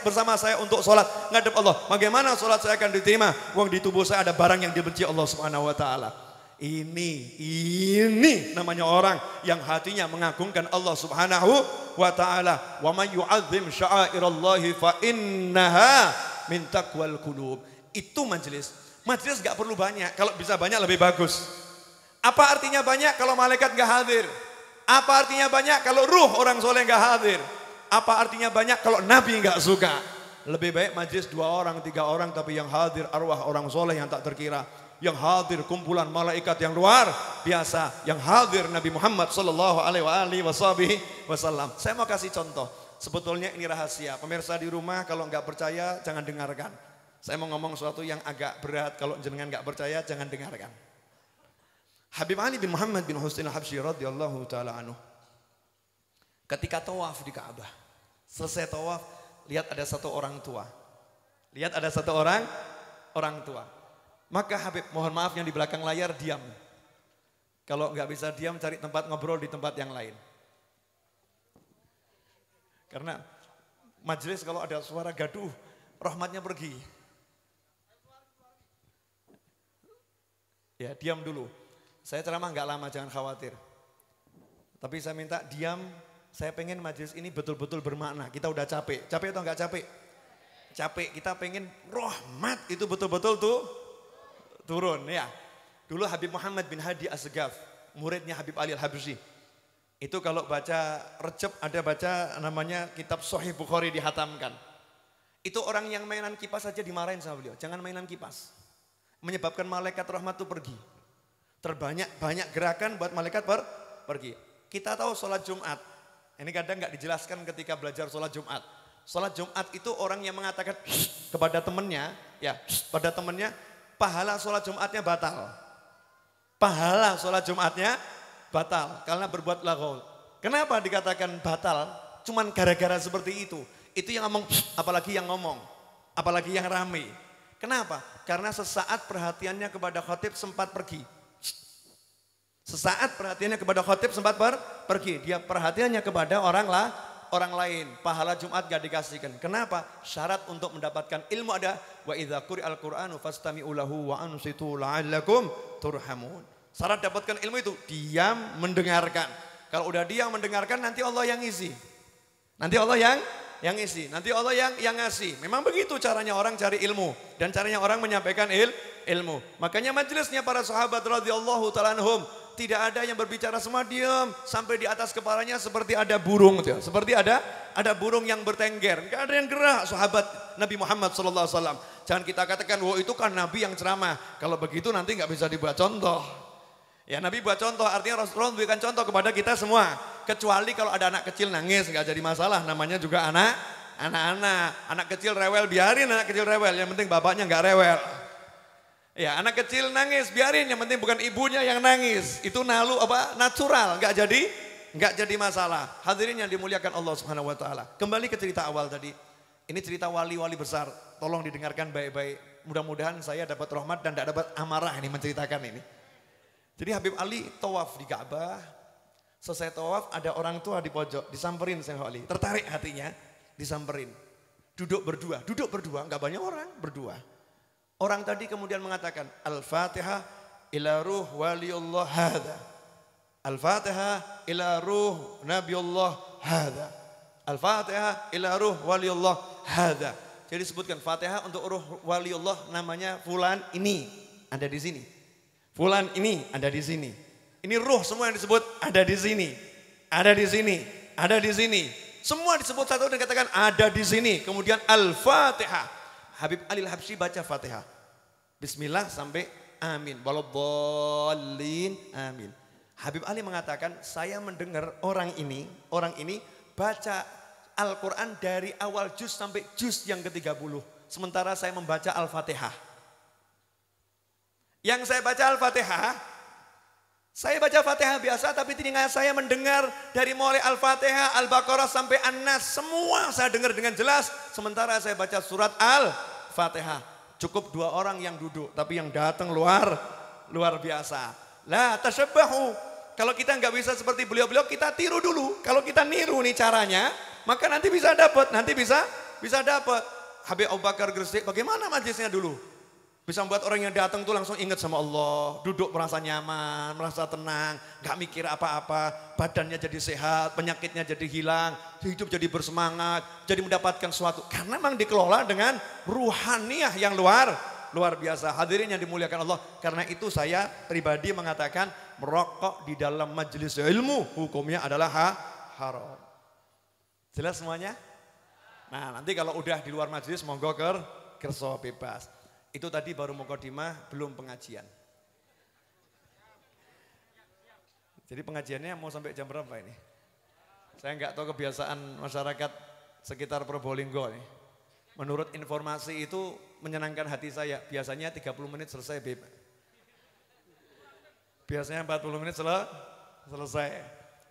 bersama saya untuk sholat ngadep Allah. Bagaimana sholat saya akan diterima? Wong di tubuh saya ada barang yang dibenci Allah Subhanahu Wa Taala. Ini namanya orang yang hatinya mengagungkan Allah Subhanahu wa taala. Wa may yu'azzim sya'airallahi fa innaha min taqwal qulub. Itu majelis. Majelis enggak perlu banyak, kalau bisa banyak lebih bagus. Apa artinya banyak kalau malaikat enggak hadir? Apa artinya banyak kalau ruh orang soleh enggak hadir? Apa artinya banyak kalau nabi enggak suka? Lebih baik majelis 2 orang, 3 orang tapi yang hadir arwah orang soleh yang tak terkira. Yang hadir kumpulan malaikat yang luar biasa, yang hadir Nabi Muhammad sallallahu alaihi wasallam. Saya mau kasih contoh. Sebetulnya ini rahasia. Pemirsa di rumah kalau nggak percaya jangan dengarkan. Saya mau ngomong sesuatu yang agak berat, kalau jenengan nggak percaya jangan dengarkan. Habib Ali bin Muhammad bin Husain Al Habsyi radhiyallahu taala anhu, ketika tawaf di Ka'bah, selesai tawaf, lihat ada satu orang tua. Maka Habib, mohon maaf yang di belakang layar diam. Kalau nggak bisa diam, cari tempat ngobrol di tempat yang lain. Karena majelis kalau ada suara gaduh, rahmatnya pergi. Ya diam dulu. Saya ceramah nggak lama, jangan khawatir. Tapi saya minta diam, saya pengen majelis ini betul-betul bermakna. Kita udah capek atau nggak capek? Capek, kita pengen rahmat itu betul-betul tuh turun ya. Dulu Habib Muhammad bin Hadi As-Segaf, muridnya Habib Ali Al-Habsyi. Itu kalau baca Recep ada baca namanya kitab Sahih Bukhari dihatamkan. Itu orang yang mainan kipas saja dimarahin sama beliau. Jangan mainan kipas. Menyebabkan malaikat rahmat itu pergi. Banyak gerakan buat malaikat pergi. Kita tahu sholat Jumat. Ini kadang nggak dijelaskan ketika belajar sholat Jumat. Sholat Jumat itu orang yang mengatakan kepada temannya, pahala sholat Jumatnya batal. Pahala sholat Jumatnya batal karena berbuat laghaw. Kenapa dikatakan batal? Cuman gara-gara seperti itu. Itu yang ngomong, apalagi yang ngomong, apalagi yang rame. Kenapa? Karena sesaat perhatiannya kepada khatib sempat pergi. Sesaat perhatiannya kepada khatib sempat pergi. Dia perhatiannya kepada orang orang lain. Pahala Jumat gak dikasihkan. Kenapa? Syarat untuk mendapatkan ilmu ada. Wa idza quri'al Qur'anu fastami'u lahu wa ansitu la'allakum turhamun. Syarat dapatkan ilmu itu diam mendengarkan. Kalau udah diam mendengarkan nanti Allah yang isi. Nanti Allah yang isi. Nanti Allah yang ngasih. Memang begitu caranya orang cari ilmu. Dan caranya orang menyampaikan ilmu. Makanya majelisnya para sahabat radhiyallahu ta'ala anhum. Tidak ada yang berbicara semua diam. Sampai di atas kepalanya seperti ada burung. Seperti ada burung yang bertengger. Gak ada yang gerak sahabat Nabi Muhammad SAW. Jangan kita katakan, wah itu kan Nabi yang ceramah. Kalau begitu nanti gak bisa dibuat contoh. Ya Nabi buat contoh, artinya Rasulullah memberikan contoh kepada kita semua. Kecuali kalau ada anak kecil nangis gak jadi masalah. Namanya juga anak-anak. Anak kecil rewel, biarin anak kecil rewel. Yang penting bapaknya gak rewel. Ya anak kecil nangis, biarin, yang penting bukan ibunya yang nangis. Itu natural, nggak jadi masalah. Hadirin yang dimuliakan Allah Subhanahu wa taala. Kembali ke cerita awal tadi. Ini cerita wali-wali besar. Tolong didengarkan baik-baik. Mudah-mudahan saya dapat rahmat dan tidak dapat amarah ini menceritakan ini. Jadi Habib Ali tawaf di Ka'bah. Selesai tawaf ada orang tua di pojok, disamperin Syekh Ali. Tertarik hatinya, disamperin. Duduk berdua, nggak banyak orang, berdua. Orang tadi kemudian mengatakan, Al-Fatihah ila ruh waliullah hadha. Al-Fatihah ila ruh Nabiullah hadha. Al-Fatihah ila ruh waliullah hadha. Jadi disebutkan Fatihah untuk ruh waliullah namanya fulan ini, ada di sini. Fulan ini ada di sini. Ini ruh semua yang disebut ada di sini. Ada di sini, ada di sini. Semua disebut satu dan katakan ada di sini. Kemudian Al-Fatihah. Habib Ali Al-Habsyi baca Fatihah. Bismillah sampai amin. Waladdallin amin. Habib Ali mengatakan, saya mendengar orang ini baca Al-Quran dari awal juz sampai juz yang ke-30. Sementara saya membaca Al-Fatihah. Yang saya baca Al-Fatihah, saya baca Fatihah biasa, tapi telinga saya mendengar dari mulai Al-Fatihah, Al-Baqarah sampai An-Nas. Semua saya dengar dengan jelas. Sementara saya baca surat Al-Fatihah. Cukup 2 orang yang duduk, tapi yang datang luar biasa. La tasyabbahu. Kalau kita nggak bisa seperti beliau-beliau, kita tiru dulu. Kalau kita niru nih caranya, maka nanti bisa dapat. Bisa dapat. Habib Abu Bakar Gresik, bagaimana majelisnya dulu? Bisa membuat orang yang datang tuh langsung ingat sama Allah. Duduk merasa nyaman, merasa tenang. Gak mikir apa-apa. Badannya jadi sehat, penyakitnya jadi hilang. Hidup jadi bersemangat, jadi mendapatkan sesuatu. Karena memang dikelola dengan ruhaniyah yang luar biasa. Hadirin yang dimuliakan Allah. Karena itu saya pribadi mengatakan merokok di dalam majelis ilmu hukumnya adalah haram. Jelas semuanya? Nah nanti kalau udah di luar majelis monggo kerso bebas. Itu tadi baru mukadimah, belum pengajian. Jadi pengajiannya mau sampai jam berapa ini? Saya nggak tahu kebiasaan masyarakat sekitar Probolinggo nih. Menurut informasi itu menyenangkan hati saya. Biasanya 30 menit selesai bebas. Biasanya 40 menit selesai.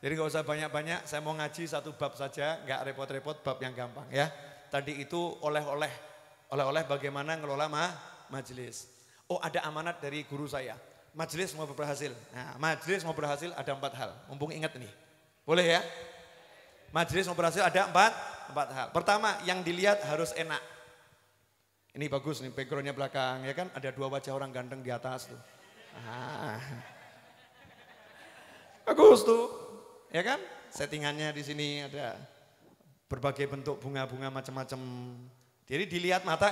Jadi nggak usah banyak-banyak, saya mau ngaji 1 bab saja, nggak repot-repot, bab yang gampang ya. Tadi itu oleh-oleh bagaimana ngelola majelis. Oh ada amanat dari guru saya. Majelis mau berhasil. Nah, majelis mau berhasil ada 4 hal. Mumpung ingat nih. Boleh ya? Majelis mau berhasil ada 4 hal. Pertama, yang dilihat harus enak. Ini bagus nih backgroundnya belakang ya kan. Ada 2 wajah orang ganteng di atas tuh. Bagus tuh. Ya kan? Settingannya di sini ada berbagai bentuk bunga-bunga macam-macam. Jadi dilihat mata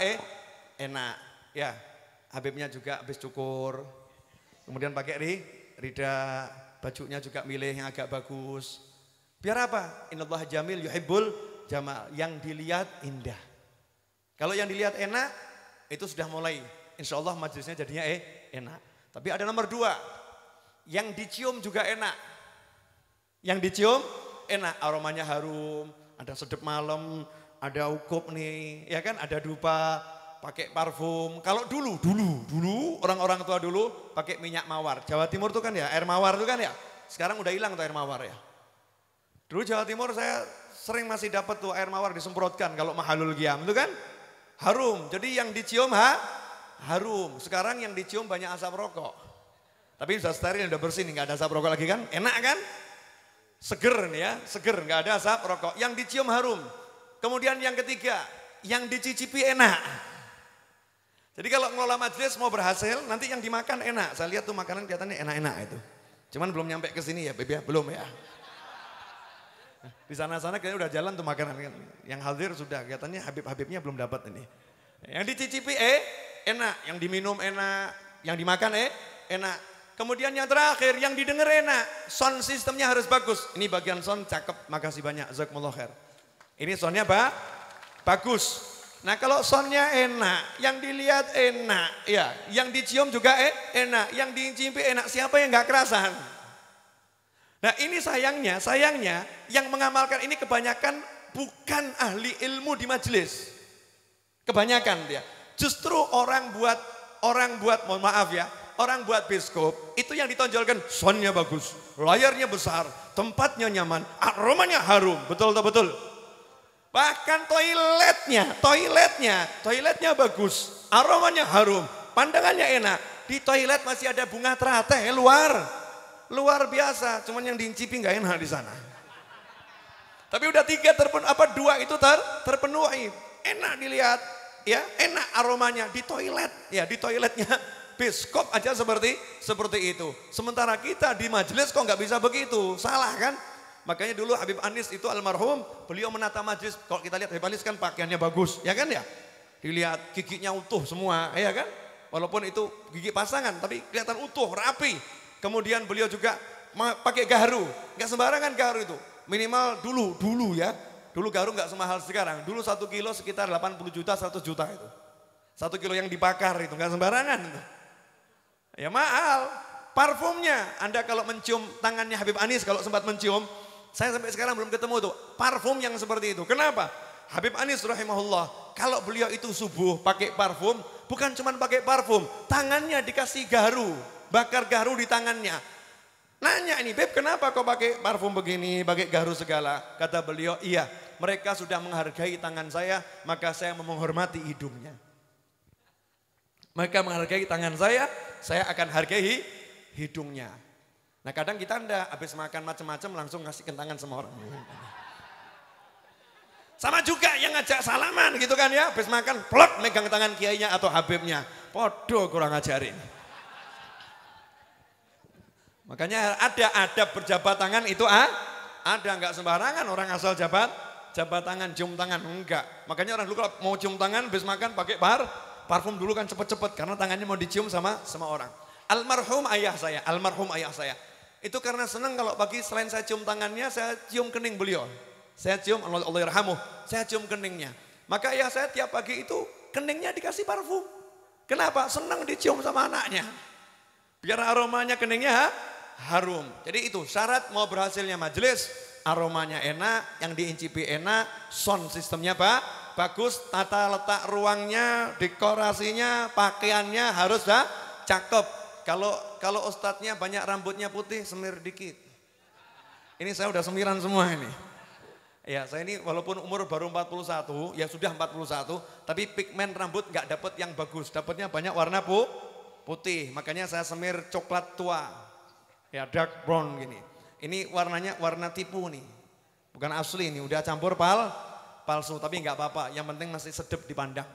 enak. Ya, Habibnya juga habis cukur. Kemudian pakai rida, bajunya juga milih yang agak bagus. Biar apa? Innallaha jamil yuhibbul jamal. Yang dilihat indah. Kalau yang dilihat enak, itu sudah mulai. Insya Allah majelisnya jadinya enak. Tapi ada nomor 2. Yang dicium juga enak. Yang dicium enak, aromanya harum, ada sedep malam. Ada ukup nih, ya kan? Ada dupa, pakai parfum. Kalau dulu orang-orang tua dulu pakai minyak mawar. Jawa Timur tuh kan ya, air mawar tuh kan ya. Sekarang udah hilang tuh air mawar ya. Dulu Jawa Timur saya sering masih dapat tuh air mawar disemprotkan kalau mahalul qiyam itu kan harum. Jadi yang dicium harum. Sekarang yang dicium banyak asap rokok. Tapi sudah steril, udah bersih nih, nggak ada asap rokok lagi kan? Enak kan? Seger nih ya, seger, nggak ada asap rokok. Yang dicium harum. Kemudian yang ketiga, yang dicicipi enak. Jadi kalau ngelola majelis mau berhasil, nanti yang dimakan enak. Saya lihat tuh makanan kelihatannya enak-enak itu. Cuman belum nyampe ke sini ya, Beb ya, belum ya. Di sana-sana kayaknya udah jalan tuh makanan. Yang hadir sudah, kelihatannya Habib-habibnya belum dapat ini. Yang dicicipi enak, yang diminum enak, yang dimakan enak. Kemudian yang terakhir, yang didengar enak, sound sistemnya harus bagus. Ini bagian sound cakep, makasih banyak, jazakumullah khair. Ini soundnya bagus. Nah kalau soundnya enak, yang dilihat enak, ya, yang dicium juga enak, yang dicicipi enak, siapa yang nggak kerasan? Nah ini sayangnya yang mengamalkan ini kebanyakan bukan ahli ilmu di majelis. Kebanyakan dia. Justru orang buat mohon maaf ya, orang buat biskop itu yang ditonjolkan soundnya bagus, layarnya besar, tempatnya nyaman, aromanya harum, betul. Bahkan toiletnya bagus, aromanya harum, pandangannya enak. Di toilet masih ada bunga teratai luar biasa, cuman yang diincipi nggak enak di sana. Tapi udah dua itu terpenuhi, enak dilihat, ya enak aromanya di toilet, ya di toiletnya. Biskop aja seperti itu. Sementara kita di majelis kok nggak bisa begitu, salah kan? Makanya dulu Habib Anis itu almarhum, beliau menata majelis. Kalau kita lihat Habib Anis kan pakaiannya bagus, ya kan ya? Dilihat giginya utuh semua, ya kan? Walaupun itu gigi pasangan, tapi kelihatan utuh, rapi. Kemudian beliau juga pakai gaharu, nggak sembarangan gaharu itu. Minimal dulu ya, dulu gaharu nggak semahal sekarang. Dulu 1 kilo sekitar 80 juta, 100 juta itu. 1 kilo yang dibakar itu nggak sembarangan itu. Ya mahal, parfumnya. Anda kalau mencium tangannya Habib Anis, kalau sempat mencium, saya sampai sekarang belum ketemu tuh parfum yang seperti itu. Kenapa? Habib Anis rahimahullah, kalau beliau itu subuh pakai parfum, bukan cuma pakai parfum, tangannya dikasih gaharu, bakar gaharu di tangannya. Nanya ini, Beb kenapa kau pakai parfum begini, pakai gaharu segala? Kata beliau, iya mereka sudah menghargai tangan saya, maka saya menghormati hidungnya. Mereka menghargai tangan saya akan hargai hidungnya. Nah kadang kita habis makan macam-macam langsung ngasih kentangan sama orang. Sama juga yang ngajak salaman gitu kan ya, habis makan plok megang tangan kiainya atau habibnya. Podo kurang ajarin. Makanya ada adab berjabat tangan itu ada, nggak sembarangan orang asal jabat tangan, cium tangan, enggak. Makanya orang dulu kalau mau cium tangan habis makan pakai parfum dulu kan cepet-cepet karena tangannya mau dicium sama orang. Almarhum ayah saya. Itu karena senang kalau pagi selain saya cium tangannya, saya cium kening beliau. Saya cium, Allah yarhamuh, saya cium keningnya. Maka ayah saya tiap pagi itu keningnya dikasih parfum. Kenapa? Senang dicium sama anaknya. Biar aromanya keningnya harum. Jadi itu syarat mau berhasilnya majelis, aromanya enak, yang diincipi enak, sound sistemnya bagus, tata letak ruangnya, dekorasinya, pakaiannya harus cakep. Kalau ustadznya banyak rambutnya putih, semir dikit. Ini saya udah semiran semua ini. Ya saya ini walaupun umur baru 41, ya sudah 41, tapi pigmen rambut nggak dapat yang bagus, dapatnya banyak warna putih. Makanya saya semir coklat tua, ya dark brown gini. Ini warnanya warna tipu nih, bukan asli nih, udah campur palsu, tapi nggak apa-apa. Yang penting masih sedap dipandang.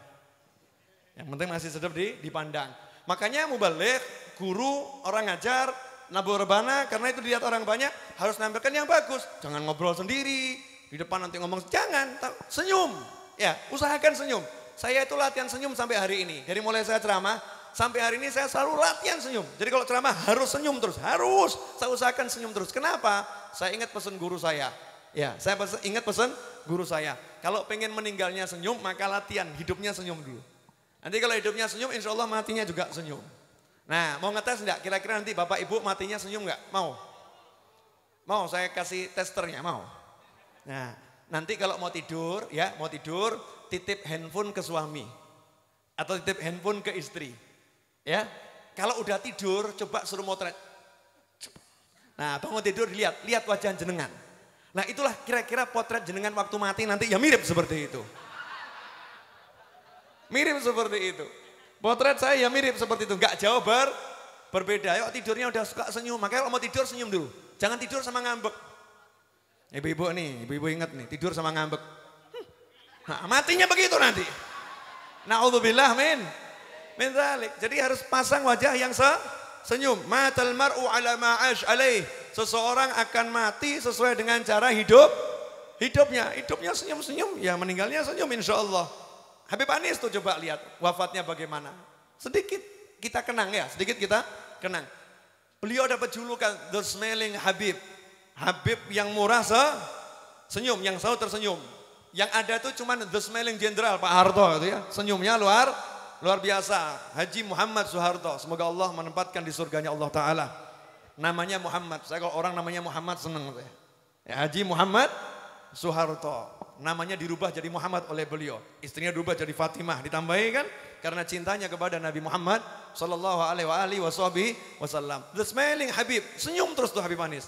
Dipandang. Makanya mubaligh, guru, orang ngajar, nabu rebana, karena itu dilihat orang banyak harus nampilkan yang bagus. Jangan ngobrol sendiri. Di depan nanti ngomong, jangan, senyum. Ya, usahakan senyum. Saya itu latihan senyum sampai hari ini. Dari mulai saya ceramah, sampai hari ini saya selalu latihan senyum. Jadi kalau ceramah harus senyum terus, harus. Saya usahakan senyum terus. Kenapa? Saya ingat pesan guru saya. Ya, saya ingat pesan guru saya. Kalau pengen meninggalnya senyum, maka latihan hidupnya senyum dulu. Nanti kalau hidupnya senyum, insya Allah matinya juga senyum. Nah, mau ngetes enggak? Kira-kira nanti Bapak Ibu matinya senyum enggak? Mau? Mau saya kasih testernya, mau? Nah, nanti kalau mau tidur, titip handphone ke suami atau titip handphone ke istri. Ya, kalau udah tidur, coba suruh motret. Nah, bangun tidur lihat wajah jenengan. Nah, itulah kira-kira potret jenengan waktu mati nanti ya mirip seperti itu. Mirip seperti itu. Potret saya ya mirip seperti itu, nggak jauh berbeda. Yuk tidurnya udah suka senyum, makanya kalau mau tidur senyum dulu. Jangan tidur sama ngambek. Ibu-ibu nih, ibu-ibu ingat nih, tidur sama ngambek. Nah, matinya begitu nanti. Na'udzubillah min dzalik. Jadi harus pasang wajah yang senyum. Matal mar'u ala ma'ash alaih. Seseorang akan mati sesuai dengan cara hidupnya. Hidupnya senyum-senyum, ya meninggalnya senyum insyaallah. Habib Anis tuh coba lihat wafatnya bagaimana. Sedikit kita kenang ya, sedikit kita kenang. Beliau dapat julukan The Smiling Habib. Habib yang murah senyum, yang selalu tersenyum. Yang ada tuh cuman The Smiling General Pak Harto gitu ya. Senyumnya luar biasa. Haji Muhammad Soeharto. Semoga Allah menempatkan di surganya Allah Ta'ala. Namanya Muhammad. Saya kalau orang namanya Muhammad senang saya. Ya, Haji Muhammad Soeharto. Namanya dirubah jadi Muhammad oleh beliau. Istrinya dirubah jadi Fatimah. Ditambahi kan? Karena cintanya kepada Nabi Muhammad Sallallahu Alaihi Wasallam. The Smiling Habib. Senyum terus tuh Habib Anis.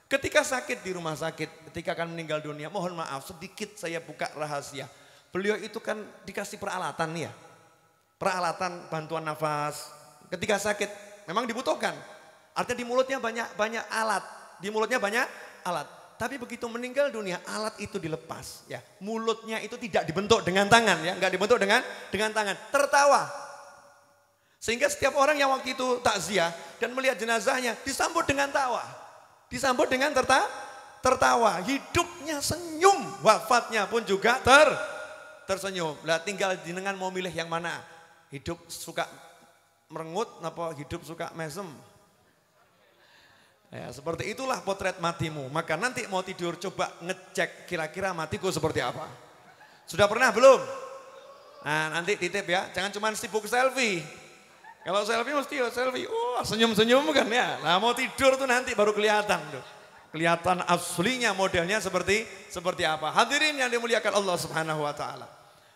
Ketika sakit di rumah sakit, ketika akan meninggal dunia, mohon maaf sedikit saya buka rahasia. Beliau itu kan dikasih peralatan nih ya. Peralatan bantuan nafas. Ketika sakit memang dibutuhkan. Artinya di mulutnya banyak alat. Di mulutnya banyak alat. Tapi begitu meninggal dunia, alat itu dilepas. Ya, mulutnya itu tidak dibentuk dengan tangan, ya, nggak dibentuk dengan tangan. Tertawa. Sehingga setiap orang yang waktu itu takziah dan melihat jenazahnya disambut dengan tawa, disambut dengan tertawa. Hidupnya senyum, wafatnya pun juga tersenyum. Lah tinggal jenengan mau milih yang mana? Hidup suka merengut, apa hidup suka mesem? Ya, seperti itulah potret matimu. Maka nanti mau tidur coba ngecek kira-kira matiku seperti apa. Sudah pernah belum? Nah nanti titip ya, jangan cuma sibuk selfie. Kalau selfie mesti selfie, senyum-senyum kan ya. Nah mau tidur tuh nanti baru kelihatan tuh. Kelihatan aslinya modelnya seperti apa. Hadirin yang dimuliakan Allah Subhanahu wa taala.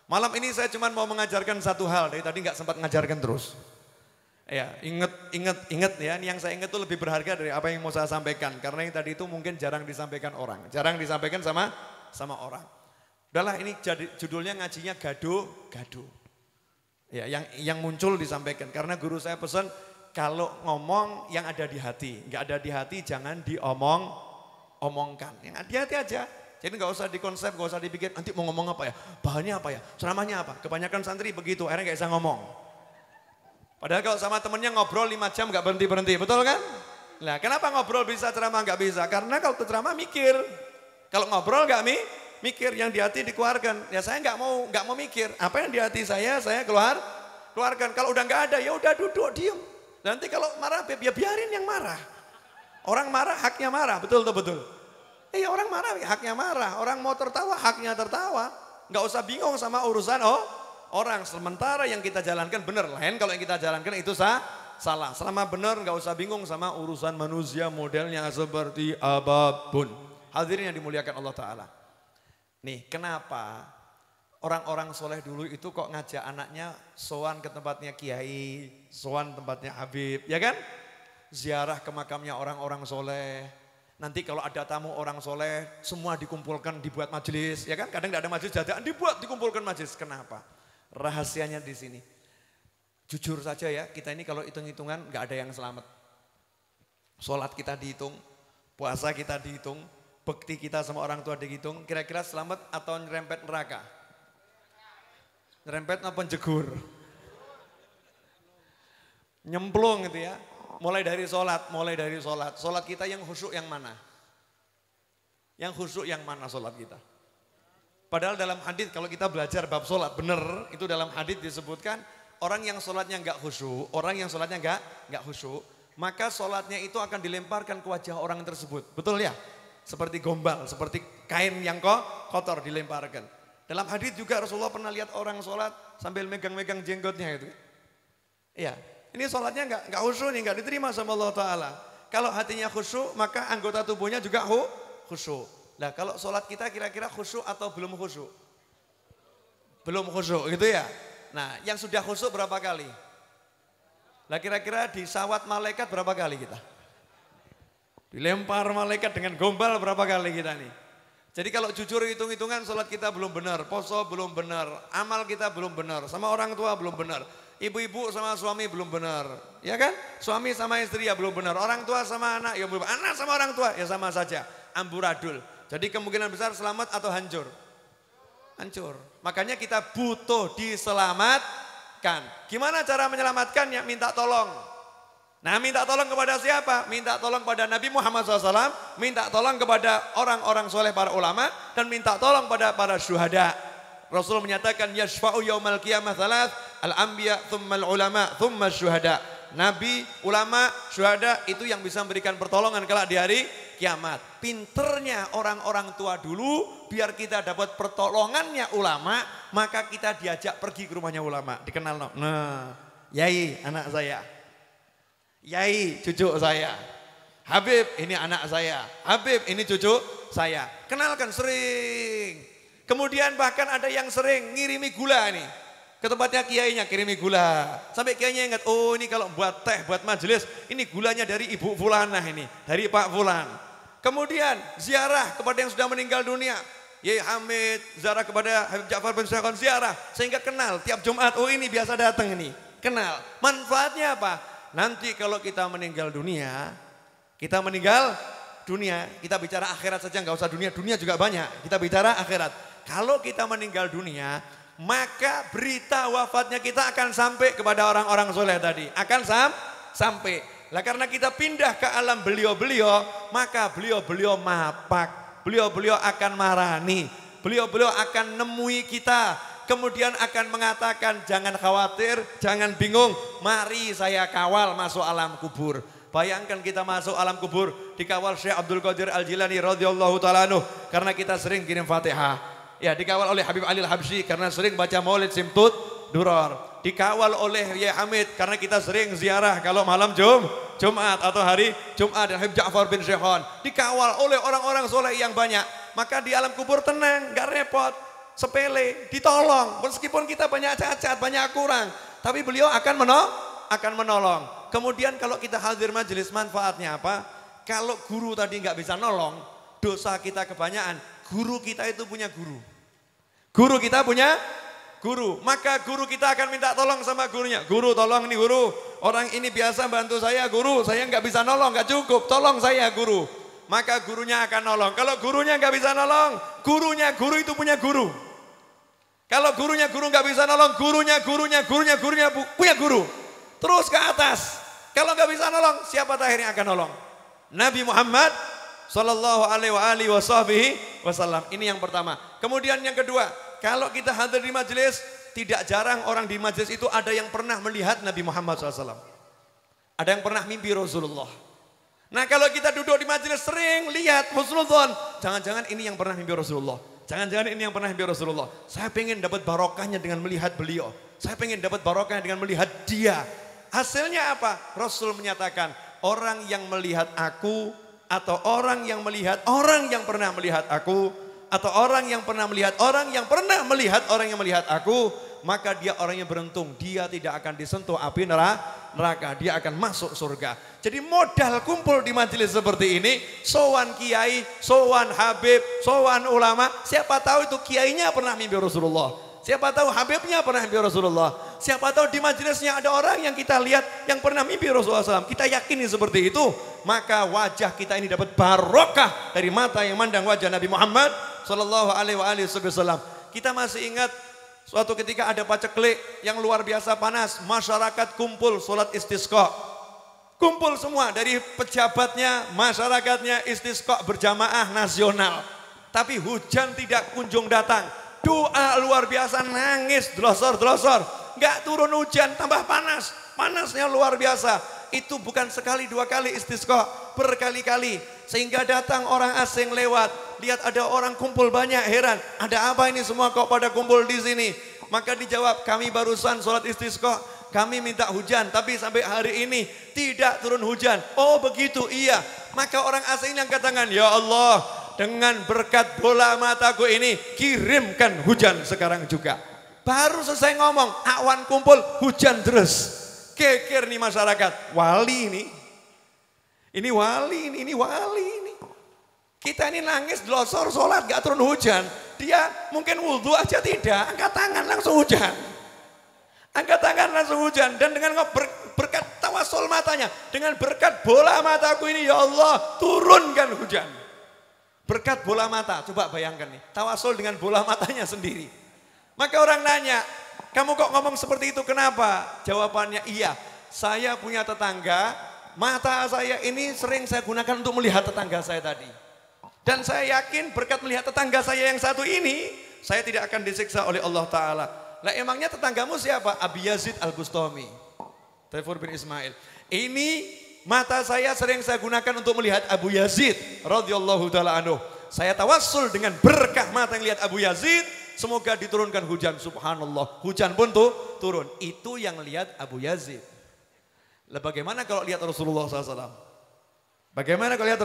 Malam ini saya cuma mau mengajarkan satu hal, dari tadi nggak sempat mengajarkan terus. Ya, ingat ya, ini yang saya ingat itu lebih berharga dari apa yang mau saya sampaikan. Karena yang tadi itu mungkin jarang disampaikan orang, jarang disampaikan sama orang. Udahlah ini judulnya ngajinya gado. Ya, yang muncul disampaikan. Karena guru saya pesan kalau ngomong yang ada di hati, nggak ada di hati jangan diomongkan. Yang di hati aja. Jadi nggak usah dikonsep, nggak usah dipikir nanti mau ngomong apa ya, bahannya apa ya, ceramahnya apa. Kebanyakan santri begitu, akhirnya nggak bisa ngomong. Padahal kalau sama temennya ngobrol 5 jam nggak berhenti, betul kan? Nah kenapa ngobrol bisa, ceramah nggak bisa? Karena kalau ceramah mikir. Kalau ngobrol nggak mikir, yang di hati dikeluarkan. Ya saya nggak mau mikir. Apa yang di hati saya keluarkan. Kalau udah nggak ada ya udah duduk diem. Nanti kalau marah ya biarin yang marah. Orang marah haknya marah, betul. Iya orang marah haknya marah. Orang mau tertawa haknya tertawa. Nggak usah bingung sama urusan orang. Sementara yang kita jalankan benar, lain kalau yang kita jalankan itu salah. Selama benar nggak usah bingung sama urusan manusia modelnya seperti apapun. Hadirin yang dimuliakan Allah Ta'ala. Nih kenapa orang-orang soleh dulu itu kok ngajak anaknya sowan ke tempatnya kiai, sowan tempatnya Habib, ya kan? Ziarah ke makamnya orang-orang soleh. Nanti kalau ada tamu orang soleh, semua dikumpulkan, dibuat majelis, ya kan? Kadang nggak ada majelis dadakan, dikumpulkan majelis. Kenapa? Rahasianya di sini. Jujur saja ya, kita ini kalau hitung-hitungan nggak ada yang selamat. Sholat kita dihitung, puasa kita dihitung, bekti kita sama orang tua dihitung. Kira-kira selamat atau nyerempet neraka? Nyerempet apa jegur? Nyemplung gitu ya. Mulai dari sholat. Sholat kita yang khusyuk yang mana? Yang khusyuk yang mana sholat kita? Padahal dalam hadis kalau kita belajar bab sholat benar, itu dalam hadis disebutkan orang yang sholatnya nggak khusyuk, nggak khusyuk, maka sholatnya itu akan dilemparkan ke wajah orang tersebut. Betul ya? Seperti gombal, seperti kain yang kotor dilemparkan. Dalam hadis juga Rasulullah pernah lihat orang sholat sambil megang-megang jenggotnya itu. Iya, ini sholatnya nggak khusyuk nih, nggak diterima sama Allah Ta'ala. Kalau hatinya khusyuk maka anggota tubuhnya juga khusyuk. Nah kalau sholat kita kira-kira khusyuk atau belum khusyuk? Belum khusyuk gitu ya. Nah yang sudah khusyuk berapa kali? Nah kira-kira disawat malaikat berapa kali kita? Dilempar malaikat dengan gombal berapa kali kita nih? Jadi kalau jujur hitung-hitungan sholat kita belum benar, poso belum benar, amal kita belum benar, sama orang tua belum benar. Ibu-ibu sama suami belum benar, ya kan? Suami sama istri ya belum benar, orang tua sama anak ya belum, anak sama orang tua ya sama saja, amburadul. Jadi kemungkinan besar selamat atau hancur? Hancur. Makanya kita butuh diselamatkan. Gimana cara menyelamatkannya? Minta tolong. Nah, minta tolong kepada siapa? Minta tolong kepada Nabi Muhammad SAW, minta tolong kepada orang-orang soleh para ulama, dan minta tolong pada para syuhada. Rasul menyatakan, yashfa'u yaumal qiyamah thalath, al-anbiya, thumma al-ulama, thumma syuhada. Nabi, ulama, syuhada itu yang bisa memberikan pertolongan kelak di hari kiamat. Pinternya orang-orang tua dulu, biar kita dapat pertolongannya ulama, maka kita diajak pergi ke rumahnya ulama. Dikenal, no? Nah, Yai anak saya. Yai cucu saya, Habib ini anak saya, Habib ini cucu saya. Kenalkan sering. Kemudian bahkan ada yang sering ngirimi gula nih. Ke tempatnya kiainya kirimi gula. Sampai kiainya ingat, oh ini kalau buat teh, buat majelis, ini gulanya dari Ibu Fulanah ini, dari Pak Fulan. Kemudian ziarah kepada yang sudah meninggal dunia. Yai Hamid, ziarah kepada Habib Ja'far bin Syekhan, ziarah. Sehingga kenal tiap Jumat, oh ini biasa datang ini. Kenal. Manfaatnya apa? Nanti kalau kita meninggal dunia, kita bicara akhirat saja, nggak usah dunia, dunia juga banyak. Kita bicara akhirat. Kalau kita meninggal dunia, maka berita wafatnya kita akan sampai kepada orang-orang soleh tadi. Akan sampai. Lah karena kita pindah ke alam beliau-beliau, maka beliau-beliau mapak. Beliau-beliau akan marani. Beliau-beliau akan nemui kita. Kemudian akan mengatakan, jangan khawatir, jangan bingung, mari saya kawal masuk alam kubur. Bayangkan kita masuk alam kubur, dikawal Syekh Abdul Qadir Al-Jilani radhiyallahu ta'ala anhu, karena kita sering kirim Fatihah. Ya, dikawal oleh Habib Ali Al-Habsyi karena sering baca Maulid Simtud Duror. Dikawal oleh Yai Hamid karena kita sering ziarah kalau malam Jumat atau hari Jumat, dan Habib Ja'far bin Syekhan. Dikawal oleh orang-orang soleh yang banyak. Maka di alam kubur tenang, gak repot. Sepele, ditolong, meskipun kita banyak cacat, banyak kurang, tapi beliau akan menolong. Kemudian kalau kita hadir majelis, manfaatnya apa? Kalau guru tadi nggak bisa nolong, dosa kita kebanyakan. Guru kita itu punya guru. Guru kita punya guru, maka guru kita akan minta tolong sama gurunya. Guru tolong nih guru, orang ini biasa bantu saya guru, saya nggak bisa nolong, nggak cukup, tolong saya guru. Maka gurunya akan nolong. Kalau gurunya nggak bisa nolong, guru itu punya guru. Kalau gurunya nggak bisa nolong, gurunya punya guru. Terus ke atas. Kalau nggak bisa nolong, siapa akhirnya akan nolong? Nabi Muhammad sallallahu alaihi wasallam. Ini yang pertama. Kemudian yang kedua, kalau kita hadir di majelis, tidak jarang orang di majelis itu ada yang pernah melihat Nabi Muhammad SAW. Ada yang pernah mimpi Rasulullah. Nah kalau kita duduk di majelis sering lihat Rasulullah, jangan-jangan ini yang pernah mimpi Rasulullah. Jangan-jangan ini yang pernah mimpi Rasulullah. Saya pengen dapat barokahnya dengan melihat beliau. Saya pengen dapat barokahnya dengan melihat dia. Hasilnya apa? Rasul menyatakan, orang yang melihat aku, atau orang yang melihat orang yang pernah melihat aku, atau orang yang pernah melihat orang yang pernah melihat orang yang melihat aku, maka dia orangnya beruntung. Dia tidak akan disentuh api neraka, dia akan masuk surga. Jadi modal kumpul di majelis seperti ini, sowan kiai, sowan habib, sowan ulama, siapa tahu itu kiainya pernah mimpi Rasulullah, siapa tahu habibnya pernah mimpi Rasulullah, siapa tahu di majelisnya ada orang yang kita lihat yang pernah mimpi Rasulullah SAW. Kita yakini seperti itu, maka wajah kita ini dapat barokah dari mata yang mandang wajah Nabi Muhammad sallallahu alaihi wasallam. Kita masih ingat suatu ketika ada paceklik yang luar biasa panas, masyarakat kumpul sholat istisqa. Kumpul semua dari pejabatnya, masyarakatnya, istisqa berjamaah nasional. Tapi hujan tidak kunjung datang. Doa luar biasa, nangis, delosor. Gak turun hujan, tambah panas. Panasnya luar biasa. Itu bukan sekali dua kali istisqa, berkali-kali. Sehingga datang orang asing lewat, lihat ada orang kumpul banyak, heran. Ada apa ini semua kok pada kumpul di sini? Maka dijawab, kami barusan sholat istisqa, kami minta hujan, tapi sampai hari ini tidak turun hujan. Oh begitu, iya. Maka orang asing yang katakan, ya Allah, dengan berkat bola mataku ini, kirimkan hujan sekarang juga. Baru selesai ngomong, awan kumpul, hujan terus. Geger nih masyarakat, wali ini. Ini wali ini. Kita ini nangis, delosor, sholat, gak turun hujan. Dia mungkin wudhu aja tidak, angkat tangan langsung hujan. Angkat tangan langsung hujan. Dan dengan berkat tawasul matanya, dengan berkat bola mataku ini, ya Allah, turunkan hujan. berkat bola mata. Coba bayangkan nih, tawasul dengan bola matanya sendiri. Maka orang nanya, kamu kok ngomong seperti itu kenapa? Jawabannya, iya, saya punya tetangga, mata saya ini sering saya gunakan untuk melihat tetangga saya tadi. Dan saya yakin berkat melihat tetangga saya yang satu ini, saya tidak akan disiksa oleh Allah Ta'ala. Lah emangnya tetanggamu siapa? Abi Yazid Al-Bustami, Tayfur bin Ismail. Ini mata saya sering saya gunakan untuk melihat Abu Yazid radhiyallahu ta'ala anhu. Saya tawassul dengan berkah mata yang lihat Abu Yazid, semoga diturunkan hujan. Subhanallah, hujan pun tuh turun. Itu yang lihat Abu Yazid. Lah bagaimana kalau lihat Rasulullah SAW? Bagaimana kalau lihat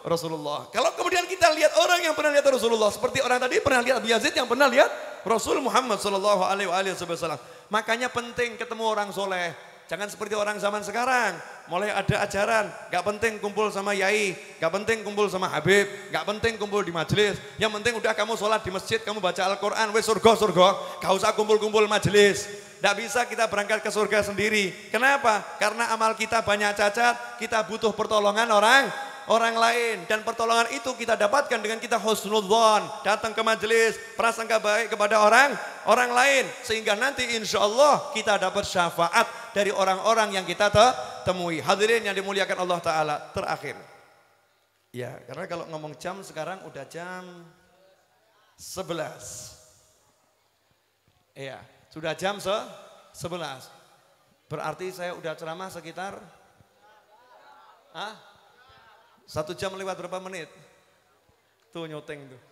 Rasulullah? Kalau kemudian kita lihat orang yang pernah lihat Rasulullah, seperti orang tadi pernah lihat Abu Yazid yang pernah lihat Rasul Muhammad sallallahu alaihi wasallam. Makanya penting ketemu orang soleh. Jangan seperti orang zaman sekarang, mulai ada ajaran, gak penting kumpul sama yai, gak penting kumpul sama Habib, gak penting kumpul di majelis. Yang penting udah kamu sholat di masjid, kamu baca Al-Quran, wes surga, gak usah kumpul-kumpul majelis. Gak bisa kita berangkat ke surga sendiri. Kenapa? Karena amal kita banyak cacat, kita butuh pertolongan orang lain. Dan pertolongan itu kita dapatkan dengan kita husnudzon, datang ke majelis, prasangka baik kepada orang lain. Sehingga nanti insya Allah kita dapat syafaat dari orang-orang yang kita temui. Hadirin yang dimuliakan Allah Ta'ala. Terakhir. Ya, karena kalau ngomong jam sekarang udah jam 11. Iya, sudah jam 11. Berarti saya udah ceramah sekitar 1 jam lewat berapa menit? Tuh nyoteng tuh.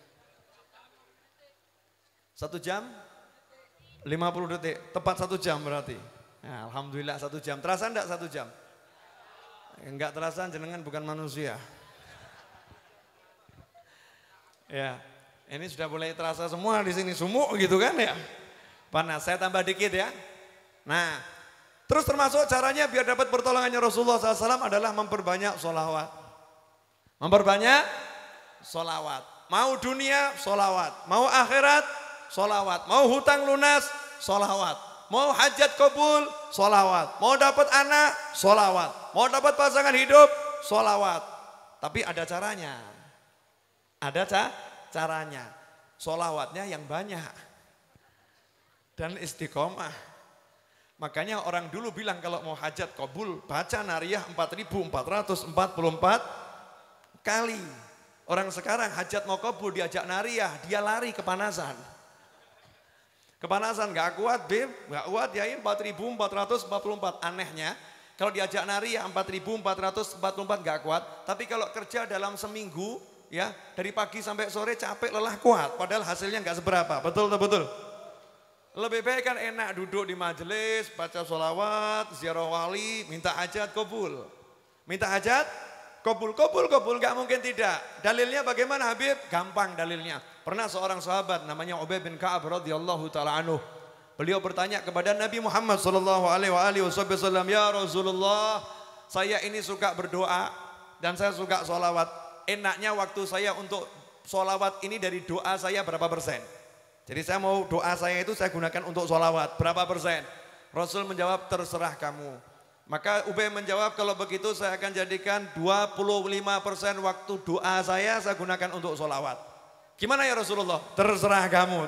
1 jam 50 detik. Tepat 1 jam berarti. Nah, alhamdulillah 1 jam. Terasa enggak 1 jam? Enggak terasa, jenengan bukan manusia. Ya, ini sudah mulai terasa semua di sini, sumuk gitu kan ya. Panas, saya tambah dikit ya. Nah, terus termasuk caranya biar dapat pertolongannya Rasulullah SAW adalah memperbanyak sholawat. Memperbanyak sholawat. Mau dunia, sholawat. Mau akhirat, sholawat. Mau hutang lunas, sholawat. Mau hajat kabul, sholawat. Mau dapat anak, sholawat. Mau dapat pasangan hidup, sholawat. Tapi ada caranya. Ada caranya. Sholawatnya yang banyak. Dan istiqomah. Makanya orang dulu bilang kalau mau hajat kabul, baca nariyah 4444 kali. Orang sekarang hajat mau kabul diajak nariyah, dia lari kepanasan. Kepanasan gak kuat Bib, gak kuat ya 4444. Anehnya kalau diajak nariyah 4444 gak kuat. Tapi kalau kerja dalam seminggu ya, dari pagi sampai sore capek lelah kuat. Padahal hasilnya gak seberapa, betul. Lebih baik kan enak duduk di majelis, baca sholawat, ziarah wali, minta hajat kabul. Minta hajat kabul, gak mungkin tidak. Dalilnya bagaimana Habib? Gampang dalilnya. Pernah seorang sahabat namanya Ubay bin Ka'ab radhiyallahu ta'ala anhu. Beliau bertanya kepada Nabi Muhammad sallallahu alaihi wasallam, ya Rasulullah, saya ini suka berdoa dan saya suka sholawat. Enaknya waktu saya untuk sholawat ini dari doa saya berapa persen? Jadi saya mau doa saya itu saya gunakan untuk sholawat, berapa persen? Rasul menjawab, terserah kamu. Maka Ubay menjawab, kalau begitu saya akan jadikan 25% waktu doa saya gunakan untuk sholawat. Gimana ya Rasulullah? Terserah kamu.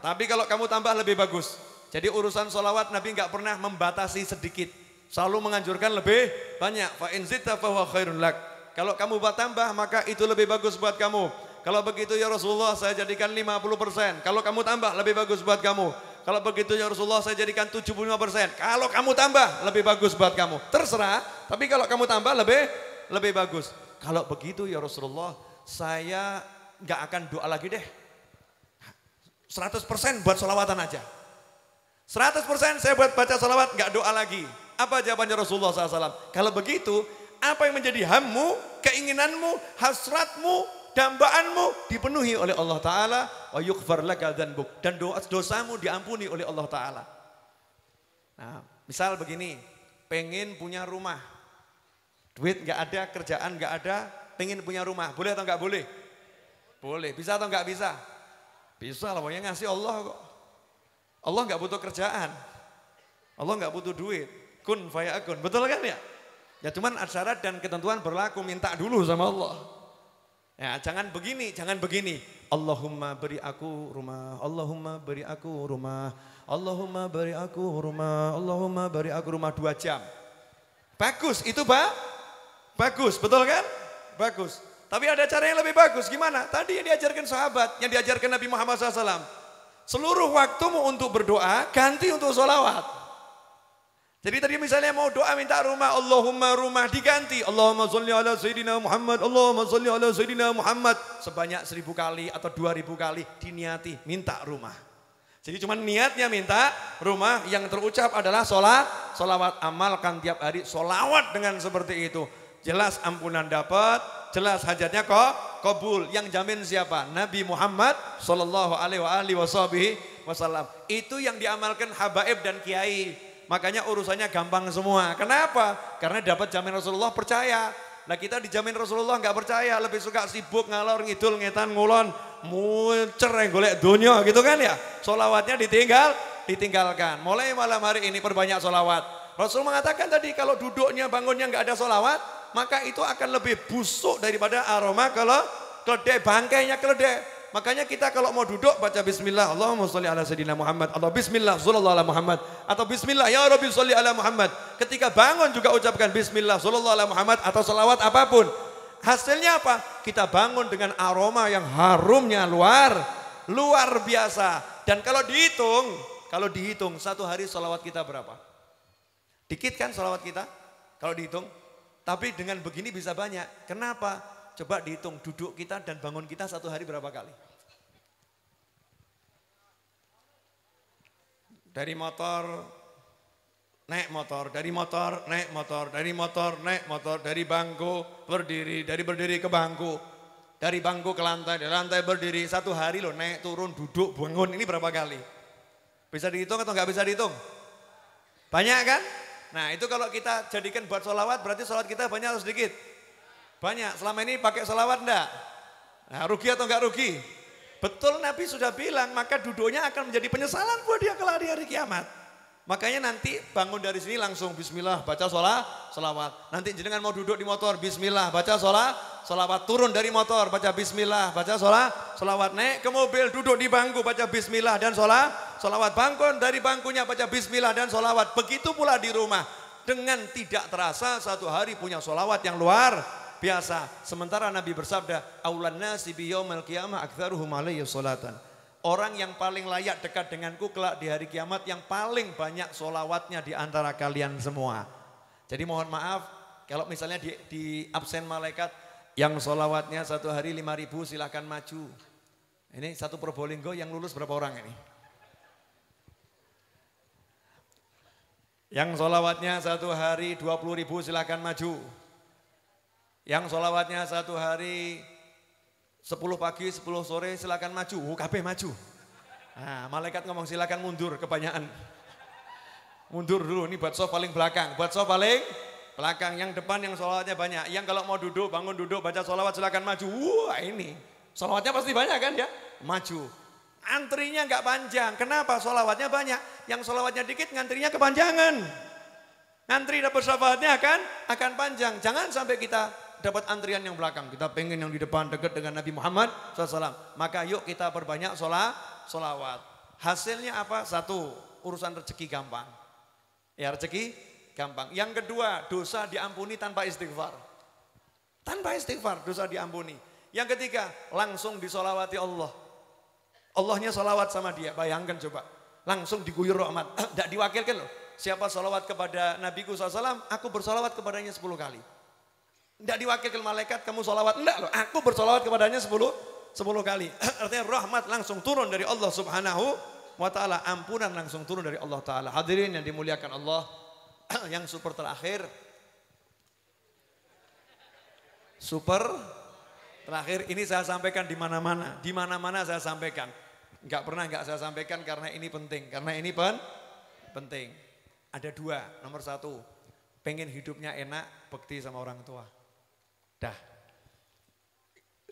Tapi kalau kamu tambah lebih bagus. Jadi urusan sholawat Nabi nggak pernah membatasi sedikit. Selalu menganjurkan lebih banyak. Fa in zitta fa huwa khairun lak. Kalau kamu buat tambah maka itu lebih bagus buat kamu. Kalau begitu ya Rasulullah saya jadikan 50%. Kalau kamu tambah lebih bagus buat kamu. Kalau begitu ya Rasulullah saya jadikan 75%. Kalau kamu tambah lebih bagus buat kamu. Terserah, tapi kalau kamu tambah lebih bagus. Kalau begitu ya Rasulullah saya nggak akan doa lagi deh. 100% buat sholawatan aja. 100% saya buat baca sholawat, nggak doa lagi. Apa jawabannya Rasulullah SAW? Kalau begitu, apa yang menjadi hammu, keinginanmu, hasratmu, dambaanmu dipenuhi oleh Allah Ta'ala, wa yughfar laka dzanbuk, dan dosamu diampuni oleh Allah Ta'ala. Nah, misal begini, pengen punya rumah, duit nggak ada, kerjaan nggak ada, pengen punya rumah, boleh atau nggak boleh? Boleh. Bisa atau nggak bisa? Bisa lah, pokoknya ngasih Allah kok. Allah nggak butuh kerjaan, Allah nggak butuh duit, kun fayakun, betul kan ya? Ya cuman syarat dan ketentuan berlaku, minta dulu sama Allah. Ya, jangan begini, jangan begini. Allahumma beri aku rumah, Allahumma beri aku rumah, Allahumma beri aku rumah, Allahumma beri aku rumah 2 jam. Bagus, itu bagus, betul kan? Bagus. Tapi ada cara yang lebih bagus, gimana? Tadi yang diajarkan sahabat, yang diajarkan Nabi Muhammad SAW. Seluruh waktumu untuk berdoa, ganti untuk sholawat. Jadi tadi misalnya mau doa minta rumah, Allahumma rumah diganti. Allahumma sholli ala Sayyidina Muhammad, Allahumma sholli ala Sayyidina Muhammad. Sebanyak 1000 kali atau 2000 kali diniati minta rumah. Jadi cuma niatnya minta rumah, yang terucap adalah sholawat. Amalkan tiap hari sholawat dengan seperti itu. Jelas ampunan dapat, jelas hajatnya kabul. Yang jamin siapa? Nabi Muhammad sallallahu alaihi wasallam. Itu yang diamalkan habaib dan kiai. Makanya urusannya gampang semua. Kenapa? Karena dapat jamin Rasulullah, percaya. Nah kita dijamin Rasulullah nggak percaya, lebih suka sibuk ngalor ngidul ngetan ngulon, mucer golek dunia gitu kan ya. Sholawatnya ditinggalkan. Mulai malam hari ini perbanyak sholawat. Rasul mengatakan tadi kalau duduknya bangunnya nggak ada sholawat, maka itu akan lebih busuk daripada aroma kalau keledai, bangkainya keledai. Makanya kita kalau mau duduk baca bismillah, Allahumma sholli ala Sayyidina Muhammad, atau bismillah sallallahu ala Muhammad, atau bismillah ya Rabbi sholli ala Muhammad. Ketika bangun juga ucapkan bismillah sallallahu ala Muhammad atau salawat apapun. Hasilnya apa? Kita bangun dengan aroma yang harumnya luar biasa. Dan kalau dihitung 1 hari salawat kita berapa? Dikit kan salawat kita kalau dihitung? Tapi dengan begini bisa banyak. Kenapa? Coba dihitung duduk kita dan bangun kita 1 hari berapa kali? Dari motor, naik motor, dari motor, naik motor, dari motor, naik motor, dari bangku, berdiri, dari berdiri ke bangku, dari bangku ke lantai, dari lantai berdiri, 1 hari loh naik, turun, duduk, bangun, ini berapa kali? Bisa dihitung atau nggak bisa dihitung? Banyak kan? Nah itu kalau kita jadikan buat sholawat, berarti sholawat kita banyak atau sedikit? Banyak. Selama ini pakai sholawat enggak? Nah, rugi atau enggak rugi? Betul, Nabi sudah bilang, maka duduknya akan menjadi penyesalan buat dia kelak di hari kiamat. Makanya nanti bangun dari sini langsung bismillah, baca sholawat. Nanti jenengan mau duduk di motor, bismillah, baca sholawat. Turun dari motor, baca bismillah, baca sholawat. Naik ke mobil, duduk di bangku, baca bismillah dan sholawat. Bangun dari bangkunya, baca bismillah dan sholawat. Begitu pula di rumah. Dengan tidak terasa 1 hari punya sholawat yang luar biasa. Sementara Nabi bersabda, aulan nasi bi yaumil qiyamah aktsaruhum alayya sholatan. Orang yang paling layak dekat denganku kelak di hari kiamat yang paling banyak sholawatnya di antara kalian semua. Jadi mohon maaf kalau misalnya di absen malaikat yang sholawatnya 1 hari 5.000 silahkan maju. Ini satu Probolinggo yang lulus berapa orang ini? Yang sholawatnya 1 hari 20.000 silahkan maju. Yang sholawatnya 1 hari 10 pagi, 10 sore silakan maju. Kabeh maju. Nah, malaikat ngomong silakan mundur, kebanyakan. Mundur dulu, ini buat sof paling belakang. Buat sof paling belakang, yang depan yang sholawatnya banyak. Yang kalau mau duduk, bangun duduk, baca sholawat silakan maju. Wah ini, sholawatnya pasti banyak kan ya? Maju. Antrinya nggak panjang, kenapa? Sholawatnya banyak. Yang sholawatnya dikit, ngantrinya kepanjangan. Ngantri dapat sholawatnya akan panjang. Jangan sampai kita dapat antrian yang belakang. Kita pengen yang di depan dekat dengan Nabi Muhammad SAW. Maka yuk kita perbanyak sholawat. Hasilnya apa? 1, urusan rezeki gampang. Ya rezeki gampang. Yang kedua, dosa diampuni tanpa istighfar. Tanpa istighfar dosa diampuni. Yang ketiga, langsung disolawati Allah. Allahnya solawat sama dia. Bayangkan coba. Langsung diguyur rahmat. Tidak diwakilkan loh. Siapa solawat kepada Nabiku SAW, aku bersolawat kepadanya 10 kali. Tidak diwakilkan malaikat, kamu sholawat. Enggak loh, aku bersolawat kepadanya 10 kali. Artinya rahmat langsung turun dari Allah subhanahu wa ta'ala. Ampunan langsung turun dari Allah ta'ala. Hadirin yang dimuliakan Allah. Yang super terakhir. Ini saya sampaikan di mana-mana. Di mana-mana saya sampaikan. Enggak pernah enggak saya sampaikan karena ini penting. Karena ini penting. Ada 2. Nomor 1. Pengen hidupnya enak, bekti sama orang tua. Dah,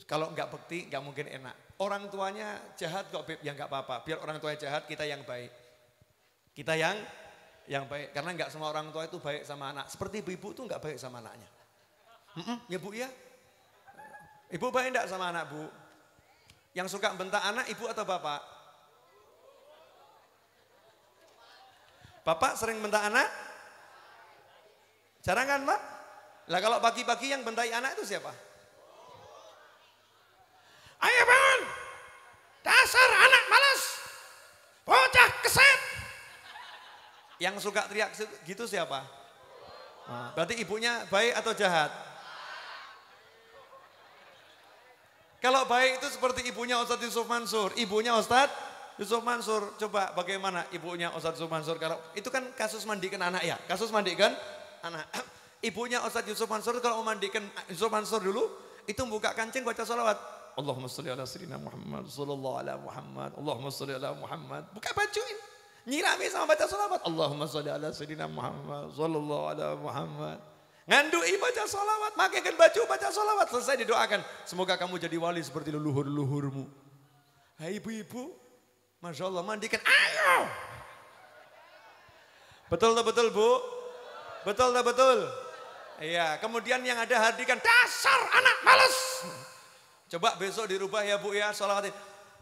kalau enggak bekti enggak mungkin enak. Orang tuanya jahat kok Beb, ya enggak apa-apa. Biar orang tuanya jahat, kita yang baik. Kita yang baik. Karena enggak semua orang tua itu baik sama anak. Seperti ibu-ibu itu enggak baik sama anaknya. Ya Bu ya. Ibu baik enggak sama anak bu? Yang suka bentak anak ibu atau bapak? Bapak sering bentak anak? Jarang kan Pak? Lah kalau pagi-pagi yang bentai anak itu siapa? Ayo bangun! Dasar anak malas! Bocah keset! Yang suka teriak gitu siapa? Nah, berarti ibunya baik atau jahat? Kalau baik itu seperti ibunya Ustadz Yusuf Mansur. Ibunya Ustadz Yusuf Mansur. Coba bagaimana ibunya Ustadz Yusuf Mansur. Kalau itu kan kasus mandikan anak ya. Kasus mandikan anak. Ibunya Ustadz Yusuf Mansur kalau memandikan Yusuf Mansur dulu. Itu buka kancing baca salawat. Allahumma salli ala sayyidina Muhammad. Sallallahu ala Muhammad. Allahumma salli ala Muhammad. Buka bajuin. Nyirami sama baca salawat. Allahumma salli ala sayyidina Muhammad. Sallallahu ala Muhammad. Ngandui baca salawat, makaikan baju baca salawat, selesai didoakan. Semoga kamu jadi wali seperti leluhur-leluhurmu. Hai ibu-ibu, Masya Allah mandikan, ayo. Betul tak betul bu? Betul tak betul? Iya, kemudian yang ada hardikan, dasar anak malas. Coba besok dirubah ya bu ya, salawatin.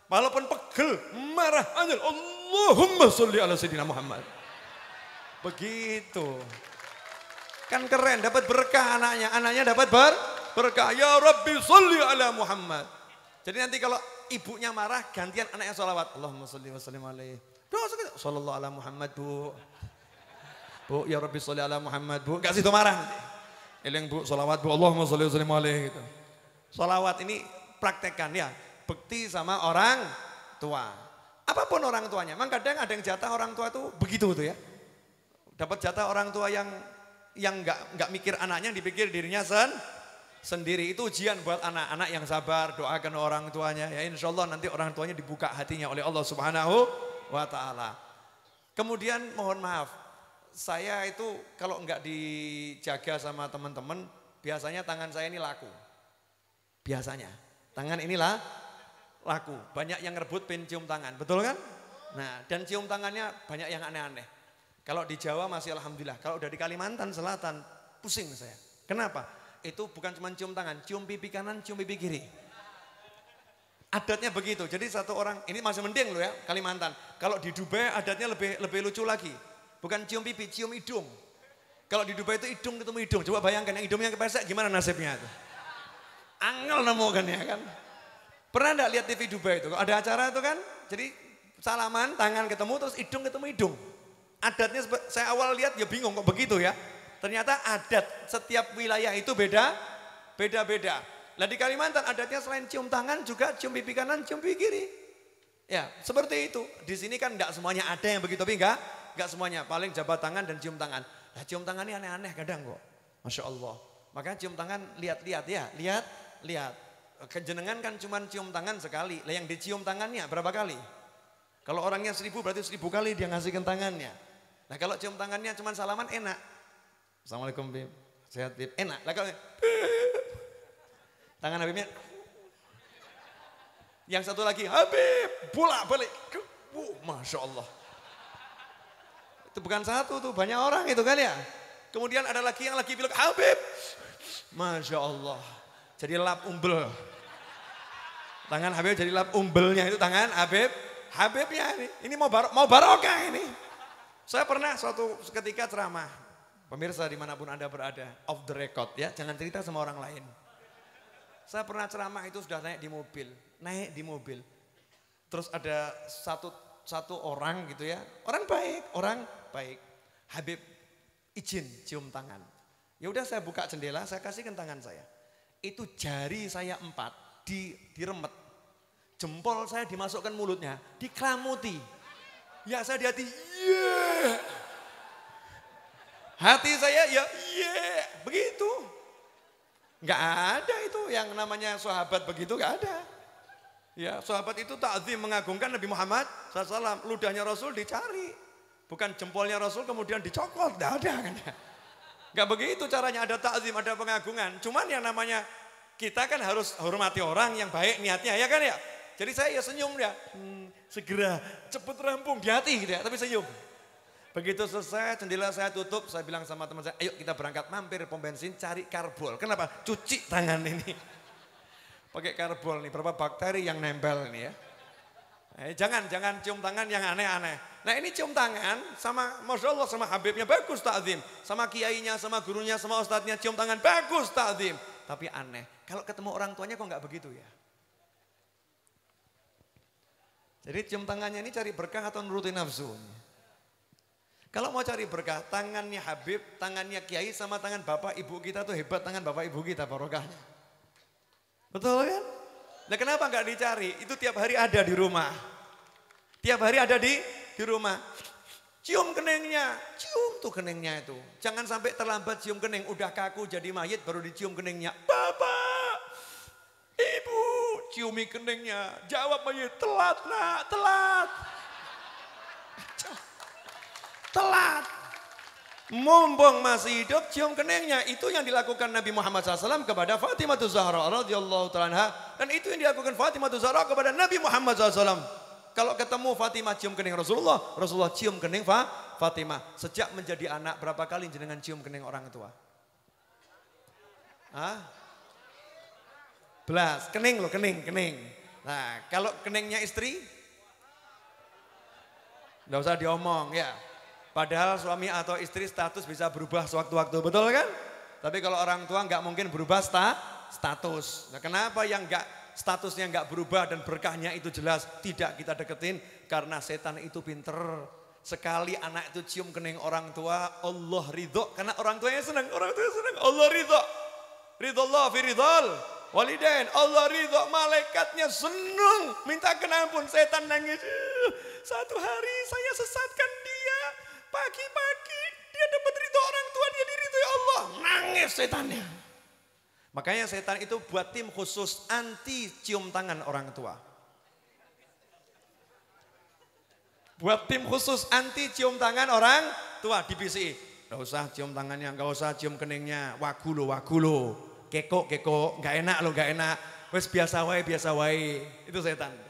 Walaupun pegel, marah, anjir, Allahumma sholli ala sayyidina Muhammad. Begitu. Kan keren, dapat berkah anaknya dapat berkah. Ya Rabbi sholli ala Muhammad. Jadi nanti kalau ibunya marah, gantian anaknya sholawat. Allahumma sholli wa sallim alaihi. Sallallahu ala Muhammad bu. Bu, ya Rabbi sholli ala Muhammad bu. Gak situ marah nanti. Eleng bu, sholawat bu. Allahumma sholli wa sallim alaihi. Gitu. Sholawat ini praktekkan ya. Bekti sama orang tua. Apapun orang tuanya. Memang kadang ada yang jatah orang tua itu begitu tuh ya. Dapat jatah orang tua yang nggak mikir anaknya, dipikir dirinya sendiri. Itu ujian buat anak-anak yang sabar, doakan orang tuanya. Ya insya Allah nanti orang tuanya dibuka hatinya oleh Allah Subhanahu wa Ta'ala. Kemudian mohon maaf, saya itu kalau nggak dijaga sama teman-teman, biasanya tangan saya ini laku. Biasanya, tangan inilah laku. Banyak yang ngerebut cium tangan, betul kan? Nah, dan cium tangannya banyak yang aneh-aneh. Kalau di Jawa masih alhamdulillah, kalau udah di Kalimantan Selatan pusing saya. Kenapa? Itu bukan cuma cium tangan, cium pipi kanan, cium pipi kiri. Adatnya begitu. Jadi satu orang, ini masih mending loh ya Kalimantan. Kalau di Dubai adatnya lebih lucu lagi. Bukan cium pipi, cium hidung. Kalau di Dubai itu hidung ketemu hidung. Coba bayangkan yang hidungnya kepesek gimana nasibnya itu. Angel nemu kan ya kan. Pernah enggak lihat TV Dubai itu? Kalau ada acara itu kan, jadi salaman, tangan ketemu terus hidung ketemu hidung. Adatnya saya awal lihat ya bingung kok begitu ya. Ternyata adat setiap wilayah itu beda-beda. Lah di Kalimantan adatnya selain cium tangan juga cium pipi kanan, cium pipi kiri. Ya seperti itu. Di sini kan enggak semuanya ada yang begitu, tapi enggak semuanya. Paling jabat tangan dan cium tangan. Nah cium tangan ini aneh-aneh kadang kok. Masya Allah. Makanya cium tangan lihat-lihat ya, lihat. Kejenengan kan cuma cium tangan sekali. Lah yang dicium tangannya berapa kali? Kalau orangnya 1000 berarti 1000 kali dia ngasihkan tangannya. Nah kalau cium tangannya cuma salaman enak. Assalamualaikum Bib, sehat Bib, enak. Lah kalau tangan Habibnya, yang satu lagi Habib, bolak balik. Masya Allah. Itu bukan satu tuh, banyak orang itu kan ya. Kemudian ada lagi yang lagi bilang Habib, Masya Allah. Jadi lap umbel. Tangan Habib jadi lap umbelnya itu tangan Habibnya ini mau barokah ini. Saya pernah suatu ketika ceramah, pemirsa dimanapun Anda berada, off the record ya, jangan cerita sama orang lain. Saya pernah ceramah itu sudah naik di mobil. Terus ada satu orang gitu ya, orang baik. Habib izin cium tangan. Ya udah saya buka jendela, saya kasihkan tangan saya. Itu jari saya 4 diremet. Jempol saya dimasukkan mulutnya, diklamuti. Ya saya di hati, yeah. Hati saya ya, yeah. Begitu. Gak ada itu yang namanya sahabat begitu, gak ada. Ya sahabat itu ta'zim mengagungkan Nabi Muhammad SAW. Ludahnya Rasul dicari. Bukan jempolnya Rasul kemudian dicokot, gak ada kan. Gak begitu caranya, ada ta'zim, ada pengagungan. Cuman yang namanya kita kan harus hormati orang yang baik niatnya ya kan ya. Jadi saya ya senyum ya, segera cepet rampung di hati gitu ya, tapi senyum. Begitu selesai jendela saya tutup, saya bilang sama teman saya, ayo kita berangkat mampir pom bensin cari karbol. Kenapa? Cuci tangan ini. pakai karbol nih, berapa bakteri yang nempel ini ya. Jangan cium tangan yang aneh-aneh. Nah ini cium tangan sama Masya Allah sama Habibnya bagus ta'zim. Sama kiainya, sama gurunya, sama ustadznya cium tangan bagus ta'zim. Tapi aneh, kalau ketemu orang tuanya kok nggak begitu ya. Jadi cium tangannya ini cari berkah atau nurutin nafsu? Kalau mau cari berkah, tangannya Habib, tangannya kiai sama tangan bapak ibu kita tuh hebat tangan bapak ibu kita barokahnya. Betul kan? Nah kenapa nggak dicari? Itu tiap hari ada di rumah. Tiap hari ada di rumah. Cium keningnya, cium tuh keningnya itu. Jangan sampai terlambat cium kening, udah kaku jadi mayit baru dicium keningnya. Bapak, ibu, ciumi keningnya. Jawab mayit, telat nak, telat. Telat. Mumpung masih hidup cium keningnya. Itu yang dilakukan Nabi Muhammad SAW kepada Fatimah Zahra radhiyallahu ta'ala anha. Dan itu yang dilakukan Fatimah Zahra kepada Nabi Muhammad SAW. Kalau ketemu Fatimah cium kening Rasulullah, Rasulullah cium kening Fatimah. Sejak menjadi anak berapa kali jenengan cium kening orang tua? Hah? Belas, kening loh, kening. Nah kalau keningnya istri, nggak usah diomong ya. Padahal suami atau istri status bisa berubah sewaktu-waktu, betul kan? Tapi kalau orang tua nggak mungkin berubah status. Nah, kenapa yang statusnya nggak berubah dan berkahnya itu jelas tidak kita deketin? Karena setan itu pinter. Sekali anak itu cium kening orang tua, Allah ridho. Karena orang tuanya senang, Allah ridho. Ridho Allah fi ridhol walidain. Allah ridho, malaikatnya senang. Minta ampun, setan nangis. Satu hari saya sesatkan dia. Pagi-pagi dia dapat ridho orang tua, dia diridhoi Allah. Nangis setannya. Makanya setan itu buat tim khusus anti cium tangan orang tua. Buat tim khusus anti cium tangan orang tua di PCI. Gak usah cium tangannya, gak usah cium keningnya. Wagu lo. Keko, gak enak lo, gak enak. Wes biasa wae. Itu setan.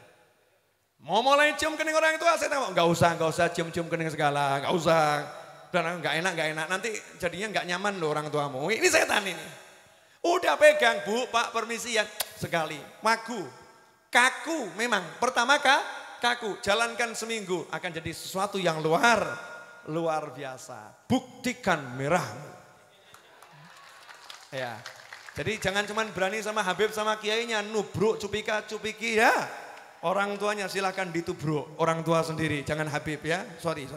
Mau mulai cium kening orang tua, saya tahu nggak usah cium kening segala, nggak usah. Dan nggak enak. Nanti jadinya nggak nyaman loh orang tuamu. Ini setan ini. Udah pegang bu, pak permisi ya sekali. Wagu, kaku memang. Pertama kaku, jalankan seminggu akan jadi sesuatu yang luar biasa. Buktikan merahmu. Ya, jadi jangan cuman berani sama Habib sama kiainya, nubruk cupiki ya. Orang tuanya silahkan ditubruk, orang tua sendiri, jangan Habib ya, sorry.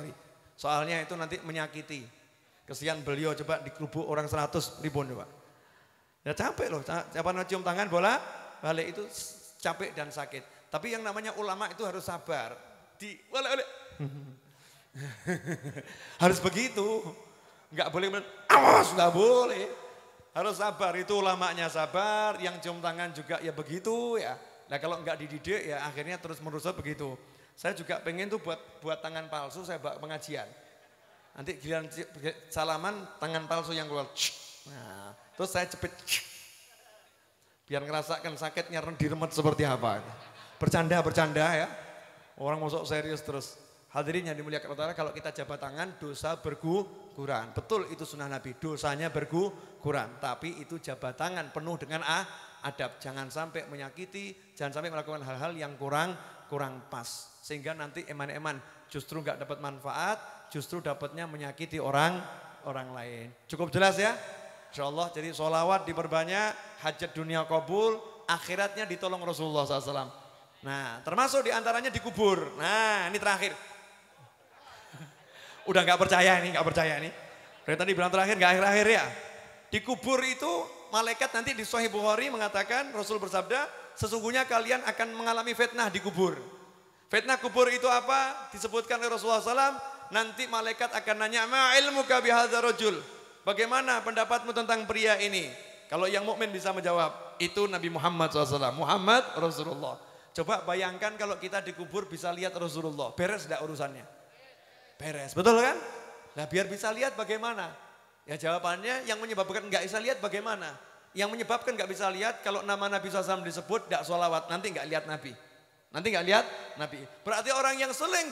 Soalnya itu nanti menyakiti. Kesian beliau coba dikerubuk orang 100 ribu coba. Ya capek loh, siapa cium tangan bola, balik itu capek dan sakit. Tapi yang namanya ulama itu harus sabar. Harus begitu, nggak boleh, awas nggak boleh. Harus sabar, itu ulamanya sabar, yang cium tangan juga ya begitu ya. Nah kalau nggak dididik ya akhirnya terus menerus begitu. Saya juga pengen tuh buat tangan palsu saya bawa pengajian. Nanti giliran salaman tangan palsu yang keluar. Nah, terus saya cepet. Biar ngerasakan sakitnya diremet seperti apa. Bercanda ya. Orang masuk serius terus. Hadirin yang dimuliakan Allah, kalau kita jabat tangan dosa berguguran. Betul itu sunnah Nabi, dosanya berguguran. Tapi itu jabat tangan penuh dengan adab, jangan sampai menyakiti, jangan sampai melakukan hal-hal yang kurang pas. Sehingga nanti eman-eman justru nggak dapat manfaat, justru dapatnya menyakiti orang lain. Cukup jelas ya? Insyaallah, jadi sholawat diperbanyak, hajat dunia kabul, akhiratnya ditolong Rasulullah SAW. Nah termasuk diantaranya dikubur. Nah ini terakhir. Udah nggak percaya ini. Dari tadi bilang terakhir nggak akhir-akhir ya. Dikubur itu malaikat nanti di Sahih Bukhari mengatakan, Rasul bersabda, sesungguhnya kalian akan mengalami fitnah di kubur. Fitnah kubur itu apa? Disebutkan oleh Rasulullah SAW, nanti malaikat akan nanya, ma ilmuka bihadzal rajul. Bagaimana pendapatmu tentang pria ini? Kalau yang mukmin bisa menjawab, itu Nabi Muhammad SAW, Muhammad Rasulullah. Coba bayangkan kalau kita dikubur bisa lihat Rasulullah, beres enggak urusannya? Beres, betul kan? Nah biar bisa lihat bagaimana? Ya jawabannya yang menyebabkan nggak bisa lihat bagaimana? Yang menyebabkan nggak bisa lihat kalau nama Nabi SAW disebut nggak sholawat, nanti nggak lihat Nabi. Berarti orang yang sering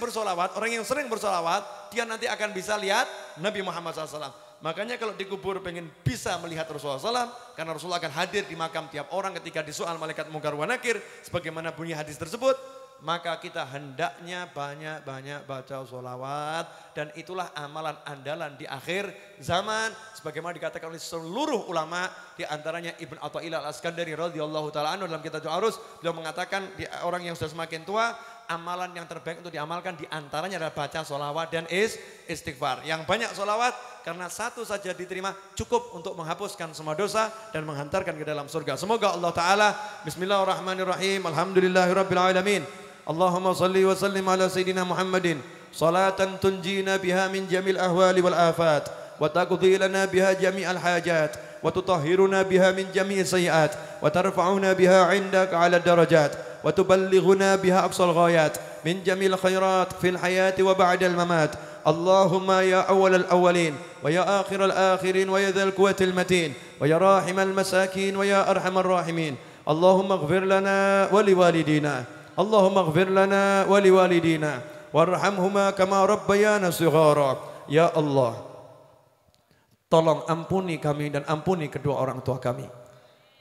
bersolawat, dia nanti akan bisa lihat Nabi Muhammad SAW. Makanya kalau dikubur pengen bisa melihat Rasulullah SAW, karena Rasulullah akan hadir di makam tiap orang ketika disoal malaikat mungkar wa nakir, sebagaimana bunyi hadis tersebut, maka kita hendaknya banyak-banyak baca sholawat, dan itulah amalan andalan di akhir zaman, sebagaimana dikatakan oleh seluruh ulama, di antaranya Ibn Athaillah Al-Askandari radhiyallahu ta'ala anhu dalam kitab Arus, beliau mengatakan orang yang sudah semakin tua, amalan yang terbaik untuk diamalkan di antaranya adalah baca sholawat dan istighfar. Yang banyak sholawat karena satu saja diterima cukup untuk menghapuskan semua dosa dan menghantarkan ke dalam surga. Semoga Allah Ta'ala. Bismillahirrahmanirrahim. Alhamdulillahirabbil alamin. Allahumma salli wa sallim ala sayyidina Muhammadin salatan tunjina biha min jamil ahwali wal afat wa taqdi lana biha jami'al hajat wa tutahhiruna biha min jami'is sayyi'at wa tarfa'una biha 'indaka 'ala darajat وتبلغنا بها أقصى الغايات من جميع الخيرات في الحياة وبعد الممات اللهم يا أول الأولين ويا آخر الآخرين ويا ذا القوة المتين ويا راحم المساكين ويا أرحم الراحمين اللهم اغفر لنا ولوالدينا اللهم اغفر لنا ولوالدينا وارحمهما كما ربيانا صغارا يا الله tolong ampuni kami dan ampuni kedua orang tua kami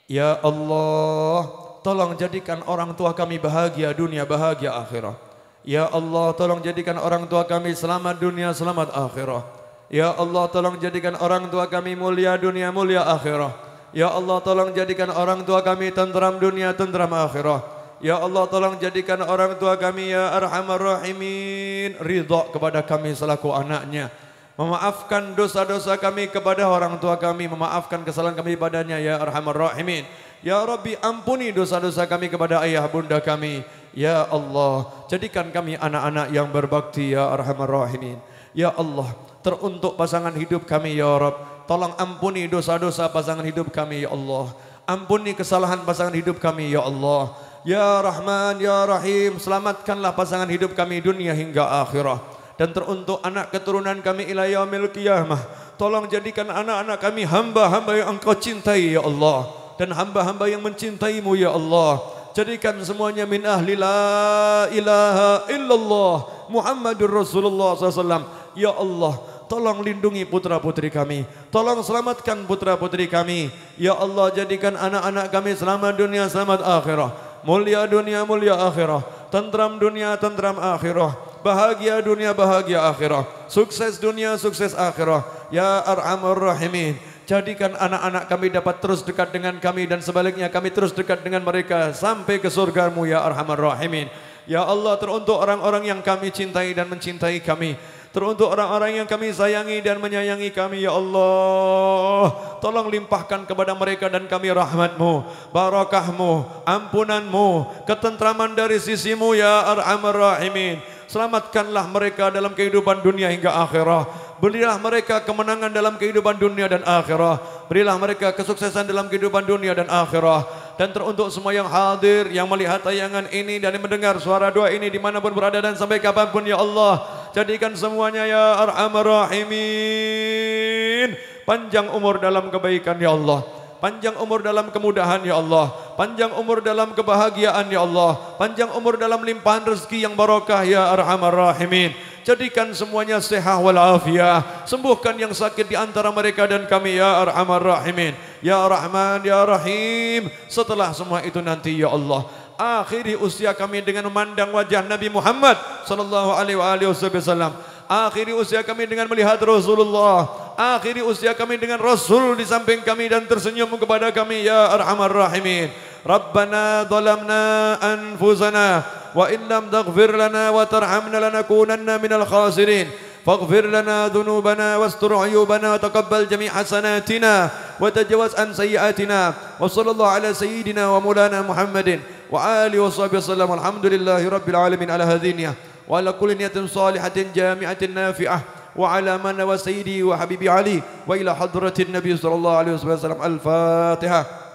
ya Allah. Tolong jadikan orang tua kami bahagia dunia, bahagia akhirah. Ya Allah, tolong jadikan orang tua kami selamat dunia, selamat akhirah. Ya Allah, tolong jadikan orang tua kami mulia dunia, mulia akhirah. Ya Allah, tolong jadikan orang tua kami tentram dunia, tentram akhirah. Ya Allah, tolong jadikan orang tua kami ya Arhamar Rahimin ridha kepada kami selaku anaknya. Memaafkan dosa-dosa kami kepada orang tua kami, memaafkan kesalahan kami padanya ya Arhamar Rahimin. Ya Rabbi, ampuni dosa-dosa kami kepada ayah bunda kami. Ya Allah, jadikan kami anak-anak yang berbakti ya Arhamar Rahimin. Ya Allah, teruntuk pasangan hidup kami ya Rabb, tolong ampuni dosa-dosa pasangan hidup kami ya Allah. Ampuni kesalahan pasangan hidup kami ya Allah. Ya Rahman, Ya Rahim, selamatkanlah pasangan hidup kami dunia hingga akhirah. Dan teruntuk anak keturunan kami ila yaumil qiyamah, tolong jadikan anak-anak kami hamba-hamba yang Engkau cintai ya Allah, dan hamba-hamba yang mencintaimu ya Allah. Jadikan semuanya min ahli la ilaha illallah Muhammadur Rasulullah SAW. Ya Allah, tolong lindungi putra-putri kami, tolong selamatkan putra-putri kami. Ya Allah, jadikan anak-anak kami selamat dunia, selamat akhirah. Mulia dunia, mulia akhirah. Tentram dunia, tentram akhirah. Bahagia dunia, bahagia akhirah. Sukses dunia, sukses akhirah. Ya Arhamar Rahimin, jadikan anak-anak kami dapat terus dekat dengan kami, dan sebaliknya kami terus dekat dengan mereka sampai ke surgamu ya Arhamar Rahimin. Ya Allah, teruntuk orang-orang yang kami cintai dan mencintai kami, teruntuk orang-orang yang kami sayangi dan menyayangi kami ya Allah, tolong limpahkan kepada mereka dan kami rahmatmu, barakahmu, ampunanmu, ketentraman dari sisimu ya Arhamar Rahimin. Selamatkanlah mereka dalam kehidupan dunia hingga akhirah. Berilah mereka kemenangan dalam kehidupan dunia dan akhirah. Berilah mereka kesuksesan dalam kehidupan dunia dan akhirah. Dan teruntuk semua yang hadir, yang melihat tayangan ini dan mendengar suara doa ini dimanapun berada dan sampai kapanpun ya Allah, jadikan semuanya ya Arhamar Rahimin panjang umur dalam kebaikan ya Allah, panjang umur dalam kemudahan ya Allah, panjang umur dalam kebahagiaan ya Allah, panjang umur dalam limpahan rezeki yang barokah ya Arhamar Rahimin. Jadikan semuanya sehat walafiat, sembuhkan yang sakit di antara mereka dan kami ya Arhamar Rahimin. Ya Rahman, Ya Rahim. Setelah semua itu nanti ya Allah, akhiri usia kami dengan memandang wajah Nabi Muhammad sallallahu alaihi wasallam. Akhiri usia kami dengan melihat Rasulullah. Akhiri usia kami dengan Rasul di samping kami dan tersenyum kepada kami ya Arhamar Rahimin. Rabbana zalamna anfusana wa in lam taghfir lana wa tarhamna lanakunanna minal khasirin. Faghfir lana dhunubana wastur uyubana wa taqabbal jami' hasanatina wa tajawaz an sayyiatina. Wa sallallahu ala sayyidina wa maulana Muhammadin wa alihi wa sahbihi wasallam. Alhamdulillahi rabbil alamin ala hadhihi wa ala kulli niyatin salihatin jami'atin nafi'ah wa ala man wa sayyidi wa habibi Ali wa ila hadratin nabi sallallahu alaihi wasallam. Al-Fatihah.